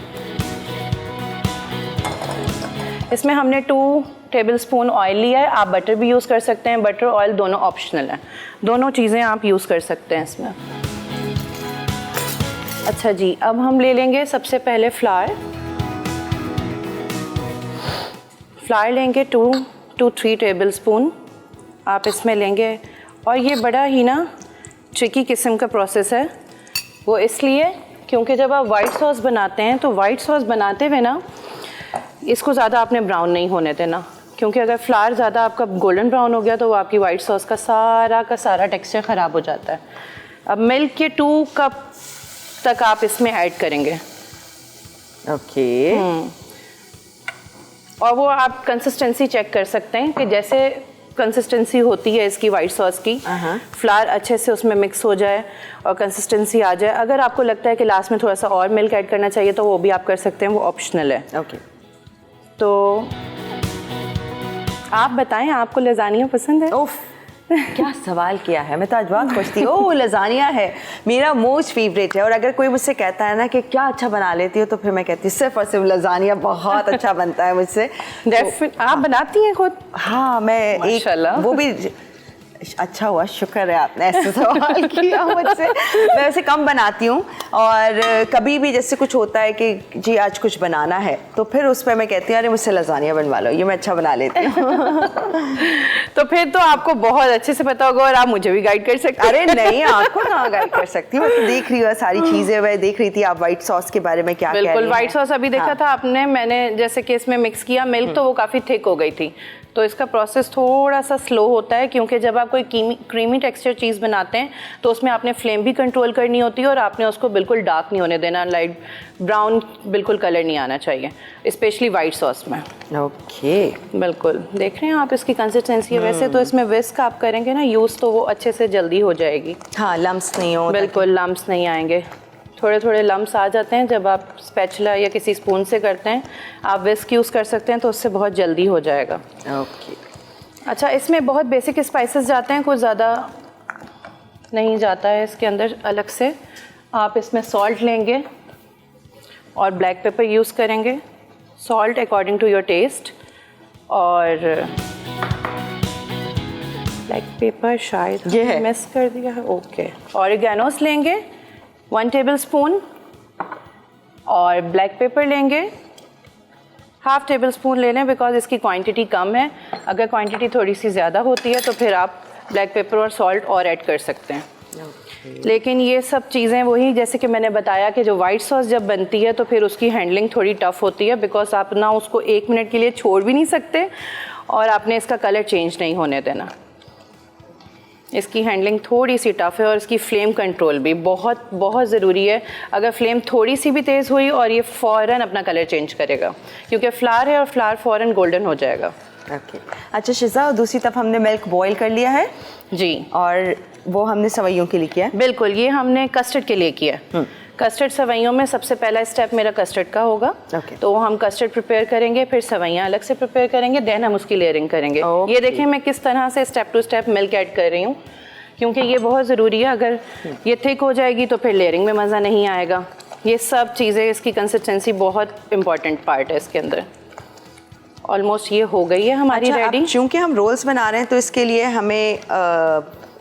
C: इसमें हमने 2 टेबलस्पून ऑयल लिया है। आप बटर भी यूज़ कर सकते हैं, बटर ऑयल दोनों ऑप्शनल है, दोनों चीज़ें आप यूज़ कर सकते हैं इसमें। अच्छा जी, अब हम ले लेंगे सबसे पहले फ्लावर लेंगे 2 to 3 टेबलस्पून आप इसमें लेंगे। और ये बड़ा ही ना ट्रिकी किस्म का प्रोसेस है, वो इसलिए क्योंकि जब आप वाइट सॉस बनाते हैं तो वाइट सॉस बनाते हुए ना इसको ज़्यादा आपने ब्राउन नहीं होने देना, क्योंकि अगर फ्लावर ज़्यादा आपका गोल्डन ब्राउन हो गया तो वो आपकी वाइट सॉस का सारा टेक्सचर ख़राब हो जाता है। अब मिल्क के 2 कप तक आप इसमें ऐड करेंगे।
A: ओके।
C: और वो आप कंसिस्टेंसी चेक कर सकते हैं कि जैसे कंसिस्टेंसी होती है इसकी वाइट सॉस की, फ्लावर अच्छे से उसमें मिक्स हो जाए और कंसिस्टेंसी आ जाए। अगर आपको लगता है कि लास्ट में थोड़ा सा और मिल्क ऐड करना चाहिए तो वो भी आप कर सकते हैं, वो ऑप्शनल है।
A: ओके।
C: तो आप बताएं, आपको लजानिया पसंद है?
A: ओफ, क्या सवाल किया है। मैं तो आज बहुत खुश थी। ओह, लजानिया है मेरा मोस्ट फेवरेट है। और अगर कोई मुझसे कहता है ना कि क्या अच्छा बना लेती हो, तो फिर मैं कहती हूँ सिर्फ और सिर्फ लजानिया बहुत अच्छा बनता है मुझसे।
C: आप बनाती हैं खुद?
A: हाँ, मैं
C: माशाल्लाह।
A: वो भी अच्छा हुआ, शुक्र है आपने ऐसे सवाल किया मुझसे। मैं वैसे कम बनाती हूँ और कभी भी जैसे कुछ होता है कि जी आज कुछ बनाना है तो फिर उस पर मैं कहती हूँ अरे मुझसे लजानिया बनवा लो, ये मैं अच्छा बना लेती हूँ।
C: तो फिर तो आपको बहुत अच्छे से पता होगा और आप मुझे भी गाइड कर सकते हैं।
A: अरे नहीं, आपको कहाँ गाइड कर सकती हूँ, मैं तो देख रही हूँ सारी चीज़ें। मैं देख रही थी आप व्हाइट सॉस के बारे में क्या कह रही हैं।
C: बिल्कुल, व्हाइट सॉस अभी देखा था आपने, मैंने जैसे कि इसमें मिक्स किया मिल्क तो वो काफ़ी थिक हो गई थी। तो इसका प्रोसेस थोड़ा सा स्लो होता है क्योंकि जब आप कोई क्रीमी टेक्सचर चीज़ बनाते हैं तो उसमें आपने फ्लेम भी कंट्रोल करनी होती है और आपने उसको बिल्कुल डार्क नहीं होने देना, लाइट ब्राउन बिल्कुल कलर नहीं आना चाहिए, स्पेशली वाइट सॉस में।
A: ओके।
C: बिल्कुल, देख रहे हैं आप इसकी कंसिस्टेंसी है। वैसे तो इसमें विस्क आप करेंगे ना यूज़ तो वो अच्छे से जल्दी हो जाएगी।
A: हाँ, लम्स नहीं हो।
C: बिल्कुल लम्स नहीं आएंगे। थोड़े थोड़े लम्स आ जाते हैं जब आप स्पैचुला या किसी स्पून से करते हैं, आप विस्क यूज़ कर सकते हैं तो उससे बहुत जल्दी हो जाएगा।
A: ओके।
C: अच्छा, इसमें बहुत बेसिक स्पाइसेस जाते हैं, कुछ ज़्यादा नहीं जाता है इसके अंदर अलग से। आप इसमें सॉल्ट लेंगे और ब्लैक पेपर यूज़ करेंगे, salt according to your taste. और ब्लैक पेपर शायद
A: ये है,
C: मिस कर दिया है। ओके। ऑरिगेनोस लेंगे 1 टेबलस्पून और ब्लैक पेपर लेंगे ½ टेबलस्पून ले लें बिकॉज इसकी क्वांटिटी कम है। अगर क्वांटिटी थोड़ी सी ज़्यादा होती है तो फिर आप ब्लैक पेपर और सॉल्ट और ऐड कर सकते हैं। लेकिन ये सब चीज़ें वही जैसे कि मैंने बताया कि जो वाइट सॉस जब बनती है तो फिर उसकी हैंडलिंग थोड़ी टफ़ होती है बिकॉज आप ना उसको 1 मिनट के लिए छोड़ भी नहीं सकते और आपने इसका कलर चेंज नहीं होने देना। इसकी हैंडलिंग थोड़ी सी टफ़ है और इसकी फ्लेम कंट्रोल भी बहुत बहुत ज़रूरी है। अगर फ्लेम थोड़ी सी भी तेज़ हुई और ये फ़ौरन अपना कलर चेंज करेगा क्योंकि फ्लावर है और फ्लावर फ़ौरन गोल्डन हो जाएगा।
A: ओके। अच्छा शिजा, और दूसरी तरफ हमने मिल्क बॉईल कर लिया है
C: जी,
A: और वो हमने सवैयों के लिए किया है।
C: बिल्कुल, ये हमने कस्टर्ड के लिए किया है। कस्टर्ड सवैयों में सबसे पहला स्टेप मेरा कस्टर्ड का होगा।
A: Okay.
C: तो हम कस्टर्ड प्रिपेयर करेंगे, फिर सवैयाँ अलग से प्रिपेयर करेंगे, देन हम उसकी लेयरिंग करेंगे।
A: Okay.
C: ये देखें मैं किस तरह से step to step milk add कर रही हूँ क्योंकि ये बहुत ज़रूरी है। अगर ये थिक हो जाएगी तो फिर लेयरिंग में मज़ा नहीं आएगा। ये सब चीज़ें, इसकी कंसिस्टेंसी बहुत इंपॉर्टेंट पार्ट है इसके अंदर। ऑलमोस्ट ये हो गई है हमारी रेडी।
A: चूँकि हम रोल्स बना रहे हैं तो इसके लिए हमें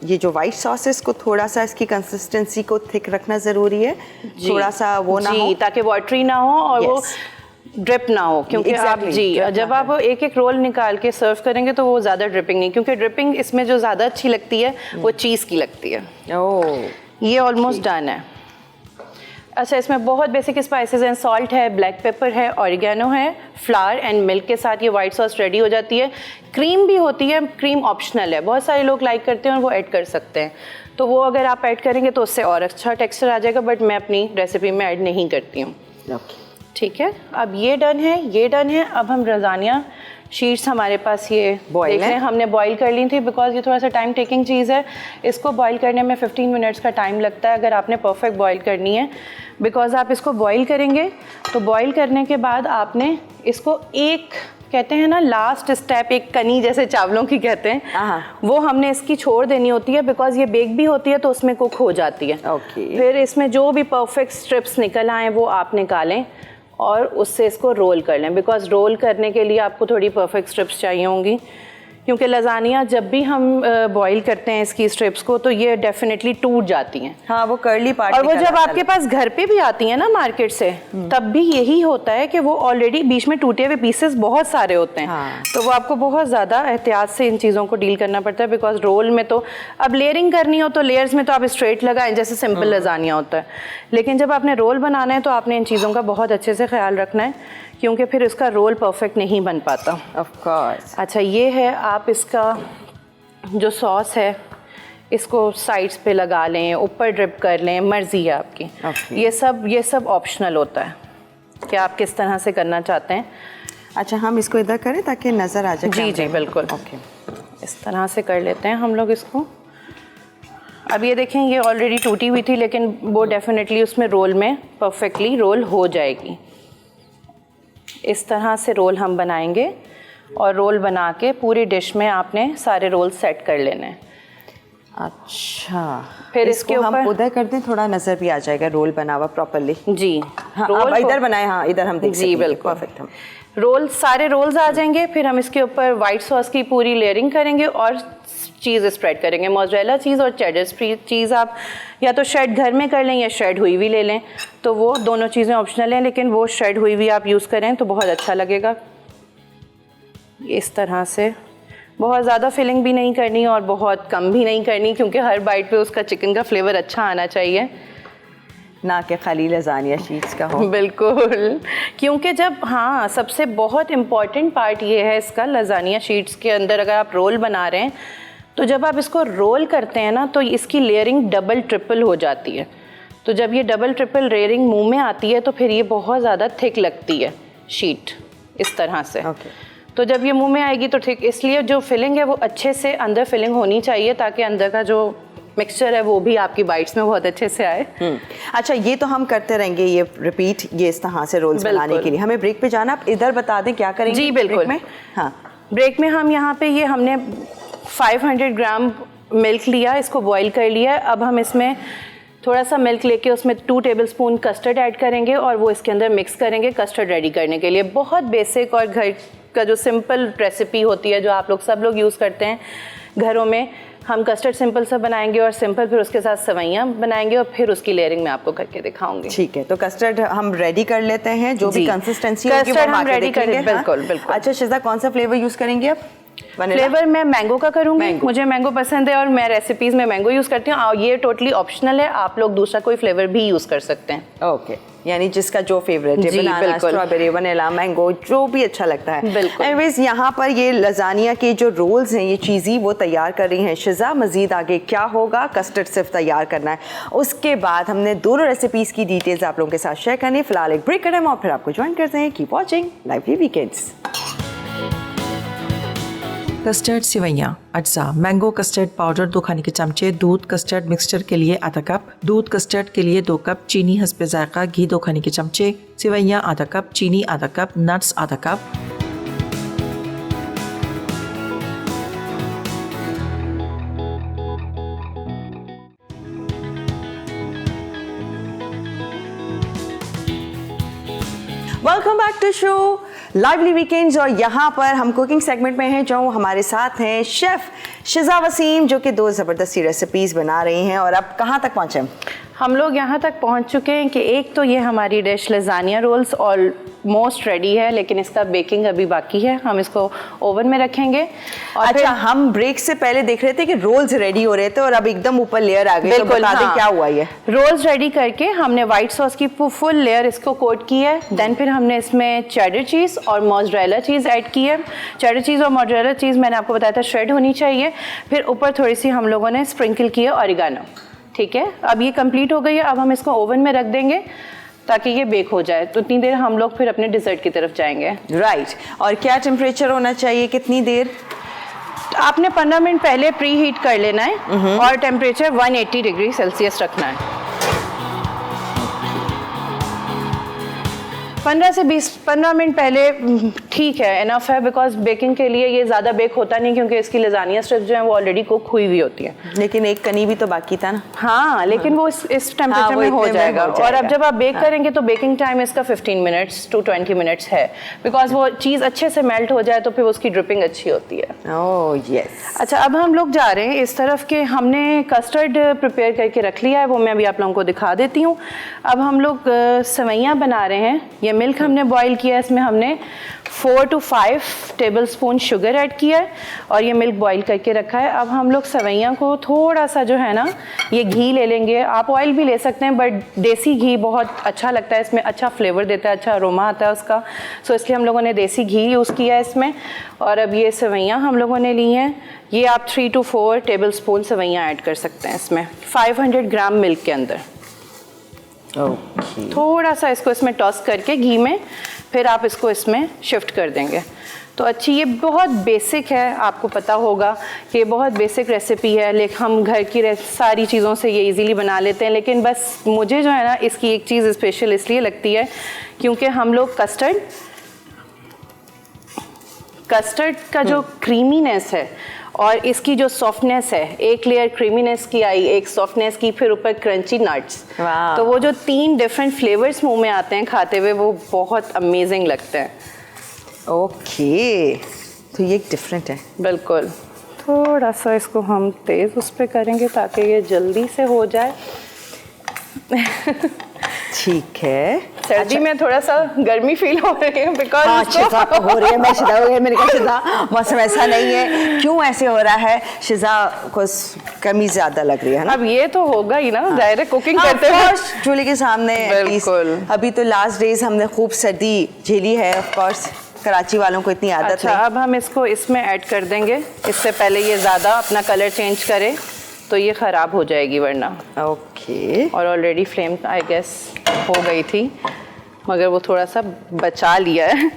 A: ये जो वाइट सॉस है इसको थोड़ा सा इसकी कंसिस्टेंसी को थिक रखना ज़रूरी है, थोड़ा सा वो ना हो,
C: ताकि वाटरी ना हो और वो ड्रिप ना हो। क्योंकि आप जब आप एक एक रोल निकाल के सर्व करेंगे तो वो ज़्यादा ड्रिपिंग नहीं, क्योंकि ड्रिपिंग इसमें जो ज़्यादा अच्छी लगती है वो चीज़ की लगती है।
A: ओह,
C: ये ऑलमोस्ट डन है। अच्छा, इसमें बहुत बेसिक स्पाइसेस हैं, सॉल्ट है, ब्लैक पेपर है, ऑरिगेनो है, फ्लावर एंड मिल्क के साथ ये वाइट सॉस रेडी हो जाती है। क्रीम भी होती है, क्रीम ऑप्शनल है, बहुत सारे लोग लाइक करते हैं और वो ऐड कर सकते हैं, तो वो अगर आप ऐड करेंगे तो उससे और अच्छा टेक्सचर आ जाएगा, बट मैं अपनी रेसिपी में ऐड नहीं करती हूँ। ठीक है, अब ये डन है, ये डन है। अब हम लज़ानिया शीट्स हमारे पास ये
A: बॉयल है,
C: हमने बॉईल कर ली थी, बिकॉज ये थोड़ा सा टाइम टेकिंग चीज़ है। इसको बॉईल करने में 15 मिनट्स का टाइम लगता है अगर आपने परफेक्ट बॉईल करनी है, बिकॉज आप इसको बॉईल करेंगे तो बॉईल करने के बाद आपने इसको एक, कहते हैं ना लास्ट स्टेप, एक कनी जैसे चावलों की कहते हैं, वो हमने इसकी छोड़ देनी होती है, बिकॉज ये बेक भी होती है तो उसमें कुक हो जाती है। फिर इसमें जो भी परफेक्ट स्ट्रिप्स निकल आए वो आप निकालें और उससे इसको रोल कर लें, बिकॉज रोल करने के लिए आपको थोड़ी परफेक्ट स्ट्रिप्स चाहिए होंगी, क्योंकि लज़ानिया जब भी हम बॉईल करते हैं इसकी स्ट्रिप्स को तो ये डेफिनेटली टूट जाती हैं।
A: हाँ, वो कर्ली पार्ट।
C: और वो जब आपके पास घर पे भी आती हैं ना मार्केट से, तब भी यही होता है कि वो ऑलरेडी बीच में टूटे हुए पीसेस बहुत सारे होते हैं।
A: हाँ।
C: तो वो आपको बहुत ज़्यादा एहतियात से इन चीज़ों को डील करना पड़ता है, बिकॉज रोल में तो अब लेयरिंग करनी हो तो लेयर्स में तो आप स्ट्रेट लगाएं जैसे सिंपल लज़ानिया होता है, लेकिन जब आपने रोल बनाना है तो आपने इन चीज़ों का बहुत अच्छे से ख्याल रखना है, क्योंकि फिर इसका रोल परफेक्ट नहीं बन पाता।
A: Of course.
C: अच्छा, ये है, आप इसका जो सॉस है इसको साइड्स पे लगा लें, ऊपर ड्रिप कर लें, मर्जी है आपकी। ये सब ऑप्शनल होता है कि आप किस तरह से करना चाहते हैं।
A: अच्छा, हम इसको इधर करें ताकि नज़र आ जाए।
C: जी जी बिल्कुल।
A: ओके,
C: इस तरह से कर लेते हैं हम लोग इसको। अब ये देखें, ये ऑलरेडी टूटी हुई थी, लेकिन वो डेफिनेटली उसमें रोल में परफेक्टली रोल हो जाएगी। इस तरह से रोल हम बनाएंगे और रोल बना के पूरी डिश में आपने सारे रोल सेट कर लेने हैं।
A: अच्छा,
C: फिर
A: इसके
C: इसको
A: हम उधर कर दें, थोड़ा नज़र भी आ जाएगा रोल बना हुआ प्रॉपर्ली।
C: जी
A: हाँ,
C: रोल
A: आप इधर बनाए, हाँ इधर हम देख
C: जी बिल्कुल
A: परफेक्ट। हम
C: रोल, सारे रोल्स आ जाएंगे, फिर हम इसके ऊपर वाइट सॉस की पूरी लेयरिंग करेंगे और चीज़ स्प्रेड करेंगे, मोज़रेला चीज़ और चेडर चीज़। आप या तो शेड घर में कर लें या शेड हुई हुई ले लें, तो वो दोनों चीज़ें ऑप्शनल हैं, लेकिन वो शेड हुई हुई आप यूज़ करें तो बहुत अच्छा लगेगा। इस तरह से बहुत ज़्यादा फिलिंग भी नहीं करनी और बहुत कम भी नहीं करनी, क्योंकि हर बाइट पे उसका चिकन का फ्लेवर अच्छा आना चाहिए,
A: ना कि खाली लज़ानिया शीट्स का हो।
C: बिल्कुल, क्योंकि जब, हाँ, सबसे बहुत इम्पॉर्टेंट पार्ट ये है इसका, लज़ानिया शीट्स के अंदर अगर आप रोल बना रहे हैं तो जब आप इसको रोल करते हैं ना तो इसकी लेयरिंग डबल ट्रिपल हो जाती है। तो जब ये डबल ट्रिपल लेयरिंग मुंह में आती है तो फिर ये बहुत ज़्यादा थिक लगती है शीट, इस तरह से। तो जब ये मुंह में आएगी तो ठीक, इसलिए जो फिलिंग है वो अच्छे से अंदर फिलिंग होनी चाहिए, ताकि अंदर का जो मिक्सचर है वो भी आपकी बाइट्स में बहुत अच्छे से आए।
A: अच्छा, ये तो हम करते रहेंगे, ये रिपीट, ये इस तरह से रोल्स बनाने के लिए हमें ब्रेक पे जाना। आप इधर बता दें क्या करेंगे।
C: जी बिल्कुल।
A: में हाँ,
C: ब्रेक में हम यहाँ पे ये हमने 500 ग्राम मिल्क लिया, इसको बॉईल कर लिया। अब हम इसमें थोड़ा सा मिल्क लेके उसमें 2 टेबलस्पून कस्टर्ड ऐड करेंगे और वो इसके अंदर मिक्स करेंगे कस्टर्ड रेडी करने के लिए। बहुत बेसिक और घर का जो सिंपल रेसिपी होती है, जो आप लोग सब लोग यूज़ करते हैं घरों में। हम कस्टर्ड सिंपल सा बनाएंगे और सिंपल फिर उसके साथ सेवइयाँ बनाएंगे और फिर उसकी लेयरिंग में आपको करके दिखाऊंगी।
A: ठीक है, तो कस्टर्ड हम रेडी कर लेते हैं, जो भी कंसिस्टेंसी होगी
C: वो हम रेडी कर लेंगे। बिल्कुल बिल्कुल।
A: अच्छा शिजा, कौन सा फ्लेवर यूज़ करेंगे आप?
C: फ्लेवर मैं मैंगो का करूँगी, मुझे मैंगो पसंद है और मैं रेसिपीज़ में मैंगो यूज़ करती हूँ, और ये टोटली ऑप्शनल है, आप लोग दूसरा कोई फ्लेवर भी यूज़ कर सकते हैं।
A: ओके, यानी जिसका जो फेवरेट है, बनाना, स्ट्रॉबेरी, वनीला, मैंगो, जो भी अच्छा लगता है।
C: बिल्कुल।
A: एनीवेज, यहाँ पर ये लज़ानिया के जो रोल्स हैं, ये चीज़ी वो तैयार कर रही हैं शिजा। मज़ीद आगे क्या होगा, कस्टर्ड सिर्फ तैयार करना है, उसके बाद हमने दोनों रेसिपीज़ की डिटेल्स आप लोगों के साथ शेयर करनी। फिलहाल एक ब्रेक करें और फिर आपको ज्वाइन करते हैं। Keep watching lively weekends.
D: Custard सेवइयाँ अज्जा। मैंगो कस्टर्ड पाउडर 2 खाने के चमचे, दूध कस्टर्ड मिक्सचर के लिए आधा कप, दूध कस्टर्ड के लिए 2 कप, चीनी हस्बे जायका, घी 2 खाने के चमचे, सेवइयाँ आधा कप, चीनी आधा कप, नट्स आधा cup.
A: Welcome back to show lively weekends, और यहाँ पर हम कुकिंग सेगमेंट में हैं, जो हमारे साथ हैं शेफ़ शिजा वसीम, जो कि 2 ज़बरदस्ती रेसिपीज़ बना रही हैं। और अब कहाँ तक पहुँचे?
C: हम लोग यहाँ तक पहुँच चुके हैं कि एक तो ये हमारी dish lasagna rolls almost ready है, लेकिन इसका बेकिंग अभी बाकी है। हम इसको ओवन में रखेंगे। और
A: अच्छा, हम ब्रेक से पहले देख रहे थे कि रोल्स रेडी हो रहे थे और अब एकदम ऊपर लेयर आ गई, तो बता दें क्या हुआ ये।
C: रोल्स रेडी करके हमने व्हाइट सॉस की फुल लेयर इसको कोट की है। देन फिर हमने इसमें चेडर चीज़ और मोज़रेला चीज़ ऐड की है। चेडर चीज़ और मोज़रेला चीज़ मैंने आपको बताया था श्रेड होनी चाहिए। फिर ऊपर थोड़ी सी हम लोगों ने स्प्रिंकल की है ऑरिगानो। ठीक है, अब ये कंप्लीट हो गई है। अब हम इसको ओवन में रख देंगे ताकि ये बेक हो जाए। तो उतनी देर हम लोग फिर अपने डिज़र्ट की तरफ जाएंगे।
A: राइट। और क्या टेम्परेचर होना चाहिए, कितनी देर?
C: आपने 15 मिनट पहले प्री हीट कर लेना है और टेम्परेचर 180 डिग्री सेल्सियस रखना है। 15 मिनट पहले ठीक है, इनफ है, बिकॉज बेकिंग के लिए ये ज़्यादा बेक होता नहीं क्योंकि इसकी लजानिया स्ट्रिप्स जो है वो ऑलरेडी कुक हुई हुई होती है।
A: लेकिन एक कनी भी तो बाकी था ना।
C: हाँ, लेकिन वो इस टेम्परेचर में हो जाएगा। और अब जब आप बेक करेंगे तो बेकिंग टाइम इसका 15 मिनट्स to 20 मिनट्स है, बिकॉज वो चीज़ अच्छे से मेल्ट हो जाए तो फिर उसकी ड्रिपिंग अच्छी होती है।
A: Oh yes.
C: अच्छा, अब हम लोग जा रहे हैं इस तरफ के, हमने कस्टर्ड प्रिपेयर करके रख लिया है, वो मैं अभी आप लोगों को दिखा देती हूँ। अब हम लोग सेवइयाँ बना रहे हैं। ये मिल्क हमने बॉईल किया है, इसमें हमने 4 to 5 टेबलस्पून शुगर ऐड किया है और ये मिल्क बॉईल करके रखा है। अब हम लोग सेवइयाँ को थोड़ा सा जो है ना ये घी ले लेंगे, आप ऑयल भी ले सकते हैं, बट देसी घी बहुत अच्छा लगता है, इसमें अच्छा फ्लेवर देता है, अच्छा अरोमा आता है उसका। सो इसलिए हम लोगों ने देसी घी यूज़ किया है इसमें। और अब ये सेवइयाँ हम लोगों ने ली हैं, ये आप 3 to 4 टेबलस्पून सेवइयाँ ऐड कर सकते हैं इसमें 500 ग्राम मिल्क के अंदर। थोड़ा सा इसको इसमें टॉस करके घी में फिर आप इसको इसमें शिफ्ट कर देंगे तो अच्छी। ये बहुत बेसिक है, आपको पता होगा कि ये बहुत बेसिक रेसिपी है, लेकिन हम घर की सारी चीज़ों से ये इजीली बना लेते हैं। लेकिन बस मुझे जो है ना इसकी एक चीज़ स्पेशल इसलिए लगती है क्योंकि हम लोग कस्टर्ड का जो क्रीमीनेस है और इसकी जो सॉफ्टनेस है, एक लेयर क्रीमीनेस की आई, एक सॉफ्टनेस की, फिर ऊपर क्रंची नट्स, तो वो जो 3 डिफरेंट फ्लेवर्स मुंह में आते हैं खाते हुए, वो बहुत अमेजिंग लगते हैं।
A: ओके, तो ये डिफरेंट है
C: बिल्कुल। थोड़ा सा इसको हम तेज़ उस पर करेंगे ताकि ये जल्दी से हो जाए।
A: ठीक है।
C: सर्दी में थोड़ा सा गर्मी फील हो रही है बिकॉज
A: हो रही है। मैं शिजा हो गई, मैंने कहा शिजा मौसम ऐसा नहीं है, क्यों ऐसे हो रहा है? शिजा को कमी ज्यादा लग रही है ना।
C: अब ये तो होगा ही ना, डायरेक्ट कुकिंग करते हैं
A: चूल्हे के सामने।
C: बिल्कुल।
A: अभी तो लास्ट डेज हमने खूब सर्दी झेली है, ऑफ कोर्स कराची वालों को इतनी आदत
C: अच्छा, अब हम इसको इसमें ऐड कर देंगे। इससे पहले ये ज़्यादा अपना कलर चेंज करे तो ये ख़राब हो जाएगी वरना।
A: ओके।
C: और ऑलरेडी फ्लेम आई गेस हो गई थी, मगर वो थोड़ा सा बचा लिया है।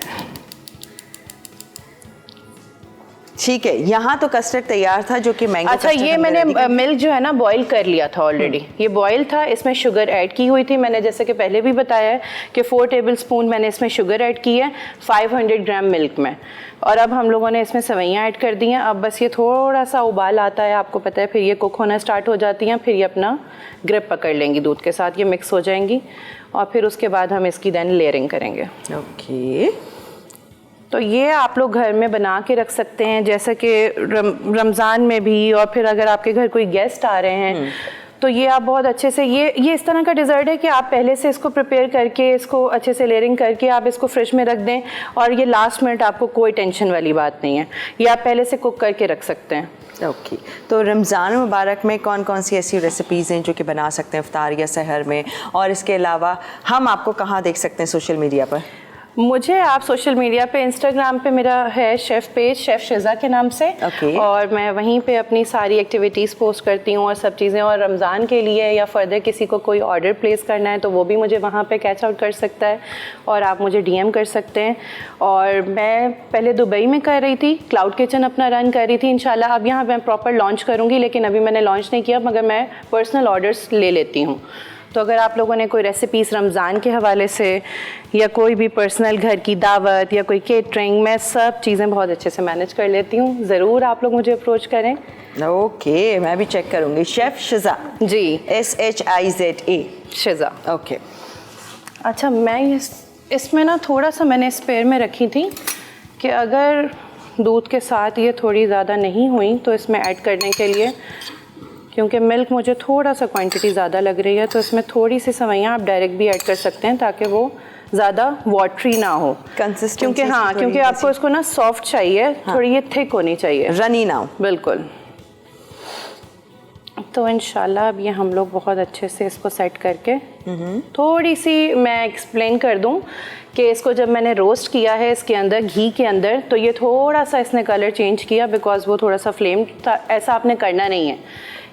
A: ठीक है, यहाँ तो कस्टर्ड तैयार था जो कि मैंगो।
C: अच्छा, ये मैंने मिल्क जो है ना बॉईल कर लिया था ऑलरेडी। ये बॉईल था, इसमें शुगर ऐड की हुई थी मैंने, जैसे कि पहले भी बताया है कि 4 टेबलस्पून मैंने इसमें शुगर ऐड की है 500 ग्राम मिल्क में। और अब हम लोगों ने इसमें सेवइयाँ ऐड कर दी हैं। अब बस ये थोड़ा सा उबाल आता है, आपको पता है, फिर ये कुक होना स्टार्ट हो जाती हैं, फिर ये अपना ग्रिप पकड़ लेंगी दूध के साथ, ये मिक्स हो जाएंगी और फिर उसके बाद हम इसकी देन लेयरिंग करेंगे।
A: ओके।
C: तो ये आप लोग घर में बना के रख सकते हैं, जैसे कि रमज़ान में भी, और फिर अगर आपके घर कोई गेस्ट आ रहे हैं तो ये आप बहुत अच्छे से, ये इस तरह का डिज़र्ट है कि आप पहले से इसको प्रिपेयर करके, इसको अच्छे से लेयरिंग करके आप इसको फ्रिज में रख दें और ये लास्ट मिनट आपको कोई टेंशन वाली बात नहीं है, ये आप पहले से कुक करके रख सकते हैं।
A: ओके। तो रमज़ान मुबारक में कौन कौन सी ऐसी रेसिपीज़ हैं जो कि बना सकते हैं इफ्तार या सहर में, और इसके अलावा हम आपको कहाँ देख सकते हैं सोशल मीडिया पर?
C: मुझे आप सोशल मीडिया पे, इंस्टाग्राम पे मेरा है शेफ़ पेज, शेफ़ शिजा के नाम से। और मैं वहीं पे अपनी सारी एक्टिविटीज़ पोस्ट करती हूँ और सब चीज़ें। और रमज़ान के लिए या फर्दर किसी को कोई ऑर्डर प्लेस करना है तो वो भी मुझे वहाँ पे कैच आउट कर सकता है और आप मुझे DM कर सकते हैं। और मैं पहले दुबई में कर रही थी, क्लाउड किचन अपना रन कर रही थी। इंशाल्लाह अब यहाँ मैं प्रॉपर लॉन्च करूँगी, लेकिन अभी मैंने लॉन्च नहीं किया, मगर मैं पर्सनल ऑर्डर्स ले लेती हूँ। तो अगर आप लोगों ने कोई रेसिपीज़ रमज़ान के हवाले से या कोई भी पर्सनल घर की दावत या कोई केटरिंग, मैं सब चीज़ें बहुत अच्छे से मैनेज कर लेती हूँ। ज़रूर आप लोग मुझे अप्रोच करें।
A: ओके, मैं भी चेक करूँगी। शेफ़ शिजा,
C: जी,
A: SHIZA
C: शिजा।
A: ओके।
C: अच्छा, मैं इसमें ना थोड़ा सा मैंने स्पेयर में रखी थी कि अगर दूध के साथ ये थोड़ी ज़्यादा नहीं हुई तो इसमें ऐड करने के लिए क्योंकि मिल्क मुझे थोड़ा सा क्वांटिटी ज़्यादा लग रही है, तो इसमें थोड़ी सी सवैयाँ आप डायरेक्ट भी ऐड कर सकते हैं ताकि वो ज़्यादा वाटरी ना हो,
A: कंसिस्टेंसी,
C: क्योंकि हाँ, क्योंकि आपको इसको ना सॉफ्ट चाहिए, थोड़ी ये थिक होनी चाहिए,
A: रनी ना हो।
C: बिल्कुल। तो इंशाल्लाह अब ये हम लोग बहुत अच्छे से इसको सेट करके, थोड़ी सी मैं एक्सप्लेन कर दूं कि इसको जब मैंने रोस्ट किया है इसके अंदर घी के अंदर, तो ये थोड़ा सा इसने कलर चेंज किया बिकॉज वो थोड़ा सा फ्लेम था। ऐसा आपने करना नहीं है,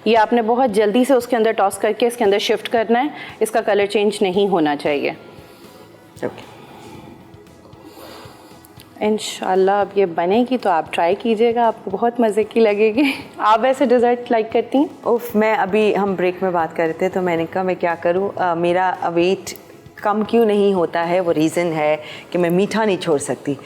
C: ये आपने बहुत जल्दी से उसके अंदर टॉस करके इसके अंदर शिफ्ट करना है, इसका कलर चेंज नहीं होना चाहिए। इंशाल्लाह अब ये बनेगी तो आप ट्राई कीजिएगा, आपको बहुत मज़े की लगेगी। आप ऐसे डिज़र्ट लाइक करती हैं?
A: उफ, मैं अभी हम ब्रेक में बात कर रहे थे तो मैंने कहा मैं क्या करूं, मेरा वेट कम क्यों नहीं होता है, वो रीज़न है कि मैं मीठा नहीं छोड़ सकती।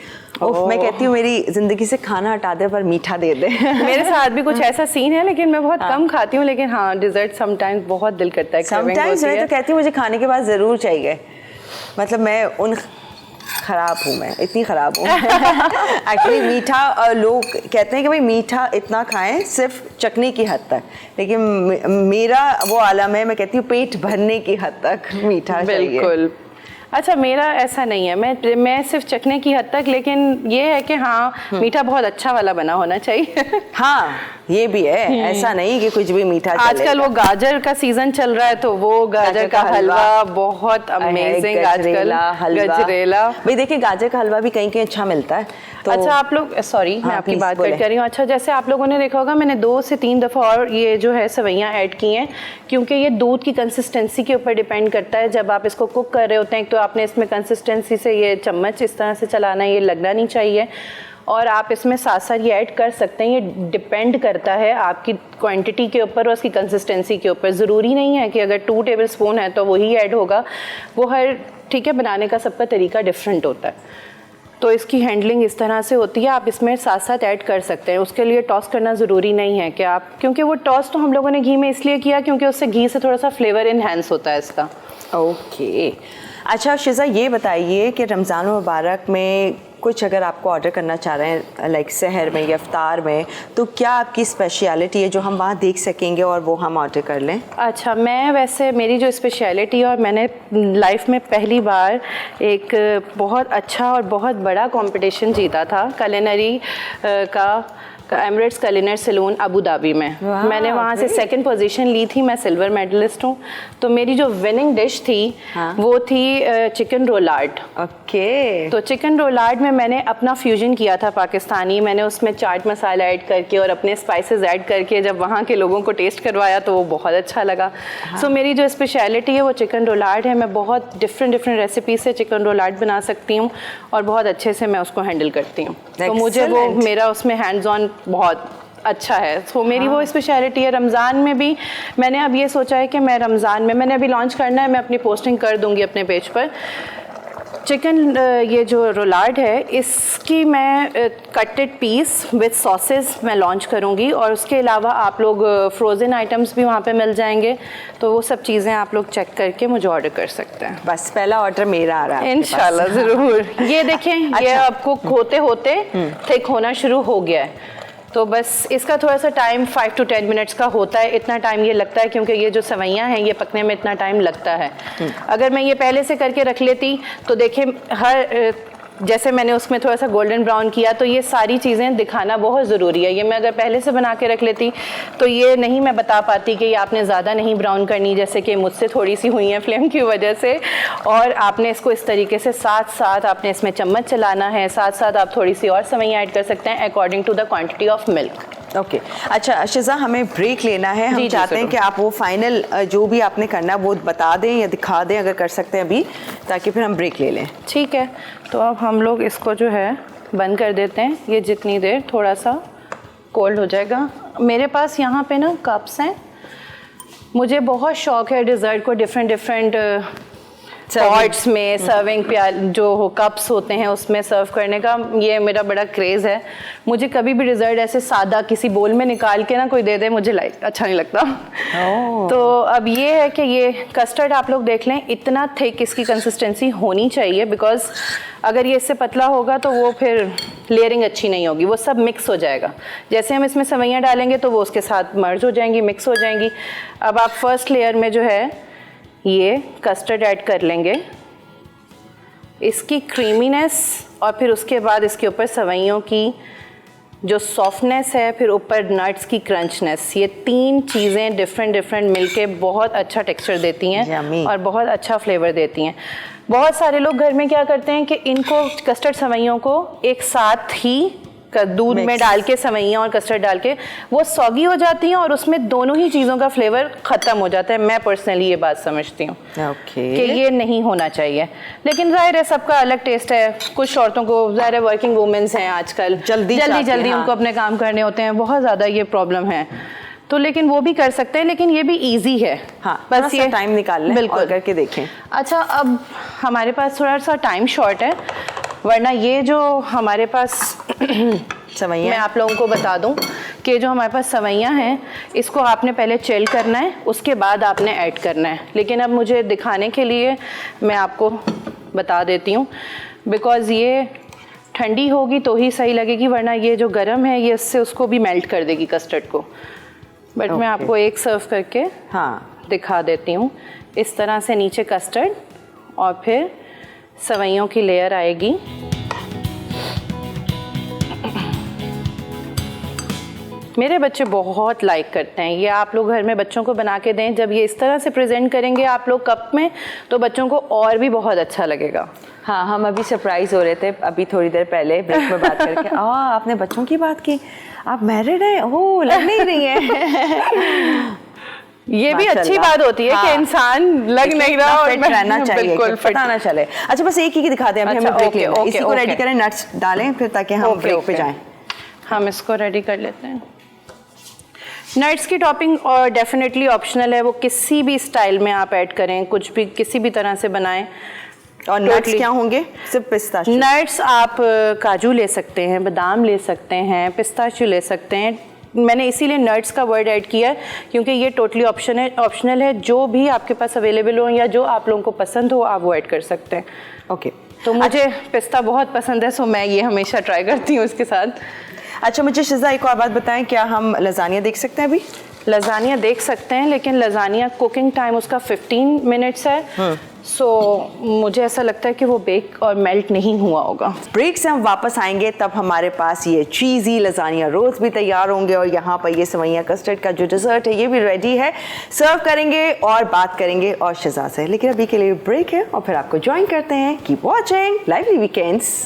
A: उफ, मैं कहती हूँ मेरी ज़िंदगी से खाना हटा दे पर मीठा दे दे।
C: मेरे साथ भी कुछ ऐसा सीन है, लेकिन मैं बहुत कम खाती हूँ, लेकिन हाँ डिज़र्ट समटाइम्स बहुत दिल करता है।
A: समटाइम्स मैं तो कहती हूँ मुझे खाने के बाद ज़रूर चाहिए, मतलब मैं उन ख़राब हूँ, मैं इतनी ख़राब हूँ। एक्चुअली मीठा लोग कहते हैं कि भाई मीठा इतना खाएं सिर्फ चखने की हद तक, लेकिन मेरा वो आलम है, मैं कहती हूँ पेट भरने की हद तक मीठा चाहिए।
C: बिल्कुल। अच्छा, मेरा ऐसा नहीं है, मैं सिर्फ चखने की हद तक, लेकिन ये है कि हाँ मीठा बहुत अच्छा वाला बना होना चाहिए।
A: हाँ ये भी है, ऐसा नहीं कि कुछ भी मीठा
C: आजकल वो गाजर का सीजन चल रहा है, तो वो गाजर का हलवा बहुत अमेजिंग, आजकल गजरेला।
A: भाई देखिए गाजर का हलवा भी कहीं कहीं अच्छा मिलता है। तो
C: अच्छा आप लोग, सॉरी मैं आपकी बात कर रही हूँ। अच्छा, जैसे आप लोगों ने देखा होगा मैंने 2 से 3 दफ़ा और ये जो है सवैयाँ ऐड की हैं, क्योंकि ये दूध की कंसिस्टेंसी के ऊपर डिपेंड करता है। जब आप इसको कुक कर रहे होते हैं तो आपने इसमें कंसिस्टेंसी से ये चम्मच इस तरह से चलाना है, ये लगना नहीं चाहिए। और आप इसमें साथ साथ ये ऐड कर सकते हैं, ये डिपेंड करता है आपकी क्वांटिटी के ऊपर और उसकी कंसिस्टेंसी के ऊपर। ज़रूरी नहीं है कि अगर 2 टेबल स्पून है तो वही ऐड होगा, वो हर ठीक है बनाने का सबका तरीका डिफरेंट होता है। तो इसकी हैंडलिंग इस तरह से होती है, आप इसमें साथ साथ ऐड कर सकते हैं। उसके लिए टॉस करना ज़रूरी नहीं है कि आप, क्योंकि वो टॉस तो हम लोगों ने घी में इसलिए किया क्योंकि उससे घी से थोड़ा सा फ्लेवर इन्हेंस होता है इसका।
A: ओके। अच्छा शिज़ा, ये बताइए कि रमज़ान मुबारक में कुछ अगर आपको ऑर्डर करना चाह रहे हैं लाइक सहर में या इफ्तार में, तो क्या आपकी स्पेशलिटी है जो हम वहाँ देख सकेंगे और वो हम ऑर्डर कर लें?
C: अच्छा, मैं वैसे मेरी जो स्पेशलिटी है, और मैंने लाइफ में पहली बार एक बहुत अच्छा और बहुत बड़ा कंपटीशन जीता था कुलिनरी का, Emirates culinary salon Abu Dhabi में। मैंने वहाँ से 2nd पोजीशन ली थी, मैं सिल्वर मेडलिस्ट हूँ। तो मेरी जो विनिंग डिश थी वो थी चिकन रोलार्ड।
A: ओके।
C: तो चिकन रोलार्ड में मैंने अपना फ्यूजन किया था पाकिस्तानी, मैंने उसमें चाट मसाला ऐड करके और अपने स्पाइसेस ऐड करके जब वहाँ के लोगों को टेस्ट करवाया तो वो बहुत अच्छा लगा। सो मेरी जो स्पेशलिटी है वो चिकन रोलार्ड है। मैं बहुत डिफरेंट रेसिपी से चिकन रोलार्ड बना सकती हूँ और बहुत अच्छे से मैं उसको हैंडल करती हूँ। तो मुझे वो मेरा उसमें हैंड्स ऑन बहुत अच्छा है। तो मेरी वो स्पेशलिटी है। रमज़ान में भी मैंने अब ये सोचा है कि मैं रमज़ान में, मैंने अभी लॉन्च करना है, मैं अपनी पोस्टिंग कर दूँगी अपने पेज पर। चिकन ये जो रोलार्ड है इसकी मैं कटेड पीस विद सॉसेस मैं लॉन्च करूँगी, और उसके अलावा आप लोग फ्रोज़न आइटम्स भी वहाँ पे मिल जाएंगे। तो वो सब चीज़ें आप लोग चेक करके मुझे ऑर्डर कर सकते हैं।
A: बस पहला ऑर्डर मेरा आ रहा है
C: इंशाल्लाह ज़रूर। ये देखें ये आपको होते होते थिक होना शुरू हो गया है। तो बस इसका थोड़ा सा टाइम 5 to 10 मिनट्स का होता है, इतना टाइम ये लगता है क्योंकि ये जो सवैयाँ हैं ये पकने में इतना टाइम लगता है। अगर मैं ये पहले से करके रख लेती तो देखें हर जैसे मैंने उसमें थोड़ा सा गोल्डन ब्राउन किया, तो ये सारी चीज़ें दिखाना बहुत ज़रूरी है। ये मैं अगर पहले से बना के रख लेती तो ये नहीं मैं बता पाती कि ये आपने ज़्यादा नहीं ब्राउन करनी, जैसे कि मुझसे थोड़ी सी हुई है फ्लेम की वजह से। और आपने इसको इस तरीके से साथ साथ आपने इसमें चम्मच चलाना है, साथ साथ आप थोड़ी सी और सवैयाँ ऐड कर सकते हैं according to the quantity of milk.
A: Okay. अच्छा शिज़ा, हमें ब्रेक लेना है। हम चाहते हैं कि आप वो फाइनल जो भी आपने करना है वो बता दें या दिखा दें अगर कर सकते हैं अभी, ताकि फिर हम ब्रेक ले लें।
C: ठीक है, तो अब हम लोग इसको जो है बंद कर देते हैं। ये जितनी देर थोड़ा सा कोल्ड हो जाएगा। मेरे पास यहाँ पे ना कप्स हैं। मुझे बहुत शौक़ है डिज़र्ट को डिफरेंट पॉट्स में, सर्विंग प्याल जो हो कप्स होते हैं उसमें सर्व करने का ये मेरा बड़ा क्रेज़ है। मुझे कभी भी डिज़र्ट ऐसे सादा किसी बोल में निकाल के ना कोई दे दे, मुझे अच्छा नहीं लगता। तो अब ये है कि ये कस्टर्ड आप लोग देख लें, इतना थिक इसकी कंसिस्टेंसी होनी चाहिए, बिकॉज अगर ये इससे पतला होगा तो वो फिर लेयरिंग अच्छी नहीं होगी, वो सब मिक्स हो जाएगा। जैसे हम इसमें सेवइयाँ डालेंगे तो वो उसके साथ मर्ज हो जाएंगी, मिक्स हो जाएंगी। अब आप फर्स्ट लेयर में जो है ये कस्टर्ड ऐड कर लेंगे, इसकी क्रीमीनेस, और फिर उसके बाद इसके ऊपर सेवइयों की जो सॉफ्टनेस है, फिर ऊपर नट्स की क्रंचनेस, ये 3 चीज़ें डिफरेंट मिलके बहुत अच्छा टेक्सचर देती हैं और बहुत अच्छा फ्लेवर देती हैं। बहुत सारे लोग घर में क्या करते हैं कि इनको कस्टर्ड सेवइयों को एक साथ ही दूध में डाल के सेवइयाँ और कस्टर्ड डाल के वो सॉगी हो जाती हैं और उसमें दोनों ही चीज़ों का फ्लेवर ख़त्म हो जाता है। मैं पर्सनली ये बात समझती हूँ कि ये नहीं होना चाहिए, लेकिन जाहिर है सबका अलग टेस्ट है। कुछ औरतों को, जाहिर है वर्किंग वुमेन्स हैं आजकल, जल्दी उनको अपने काम करने होते हैं, बहुत ज़्यादा ये प्रॉब्लम है, तो लेकिन वो भी कर सकते हैं, लेकिन ये भी इजी है।
A: हाँ,
C: बस ये
A: टाइम निकाल लें, बिल्कुल करके देखें।
C: अच्छा, अब हमारे पास थोड़ा सा टाइम शॉर्ट है, वरना ये जो हमारे पास
A: सेवइयाँ,
C: मैं आप लोगों को बता दूं कि जो हमारे पास सेवइयाँ हैं इसको आपने पहले चिल करना है, उसके बाद आपने ऐड करना है। लेकिन अब मुझे दिखाने के लिए मैं आपको बता देती हूँ, बिकॉज़ ये ठंडी होगी तो ही सही लगेगी, वरना ये जो गर्म है ये इससे उसको भी मेल्ट कर देगी कस्टर्ड को। बट मैं आपको एक सर्व करके दिखा देती हूँ। इस तरह से नीचे कस्टर्ड और फिर सेवइयों की लेयर आएगी। मेरे बच्चे बहुत लाइक करते हैं ये, आप लोग घर में बच्चों को बना के दें। जब ये इस तरह से प्रेजेंट करेंगे आप लोग कप में, तो बच्चों को और भी बहुत अच्छा लगेगा।
A: हाँ, हम अभी सरप्राइज हो रहे थे अभी थोड़ी देर पहले ब्रेक में बात करके। आपने बच्चों की बात की, आप मैरिड हैं? ओह, लग नहीं रही है।
C: ये भी अच्छी बात होती है कि इंसान लग नहीं रहा और
A: रहना चाहिए, बिल्कुल पता ना चले। अच्छा, बस एक ही दिखाते हैं,
C: अच्छा,
A: हमें ब्रेक लेना है। इसी को रेडी करें, नट्स डालें फिर, ताकि हम ब्रेक पे जाएं।
C: हम इसको रेडी कर लेते हैं। नट्स की टॉपिंग और डेफिनेटली ऑप्शनल है, वो किसी भी स्टाइल में आप ऐड करें, कुछ भी किसी भी तरह से बनाएं।
A: और नट्स क्या होंगे? सिर्फ पिस्ताशियो?
C: नट्स आप काजू ले सकते हैं, बादाम ले सकते हैं, पिस्ताशियो ले सकते हैं। मैंने इसीलिए नट्स का वर्ड ऐड किया है क्योंकि ये टोटली ऑप्शनल है। जो भी आपके पास अवेलेबल हो या जो आप लोगों को पसंद हो आप वो ऐड कर सकते हैं।
A: ओके,
C: तो मुझे पिस्ता बहुत पसंद है, सो मैं ये हमेशा ट्राई करती हूँ उसके साथ।
A: अच्छा, मुझे शिज़ा एक और बात बताएं, क्या हम लजानिया देख सकते हैं अभी?
C: लजानिया देख सकते हैं, लेकिन लजानिया कुकिंग टाइम उसका 15 मिनट्स है। सो मुझे ऐसा लगता है कि वो बेक और मेल्ट नहीं हुआ होगा।
A: ब्रेक से हम वापस आएंगे, तब हमारे पास ये चीज़ी लजानिया रोल्स भी तैयार होंगे और यहाँ पर ये सेवइयाँ कस्टर्ड का जो डिज़र्ट है ये भी रेडी है। सर्व करेंगे और बात करेंगे और शिज़ा से, लेकिन अभी के लिए ब्रेक है और फिर आपको ज्वाइन करते हैं। Keep watching lively weekends.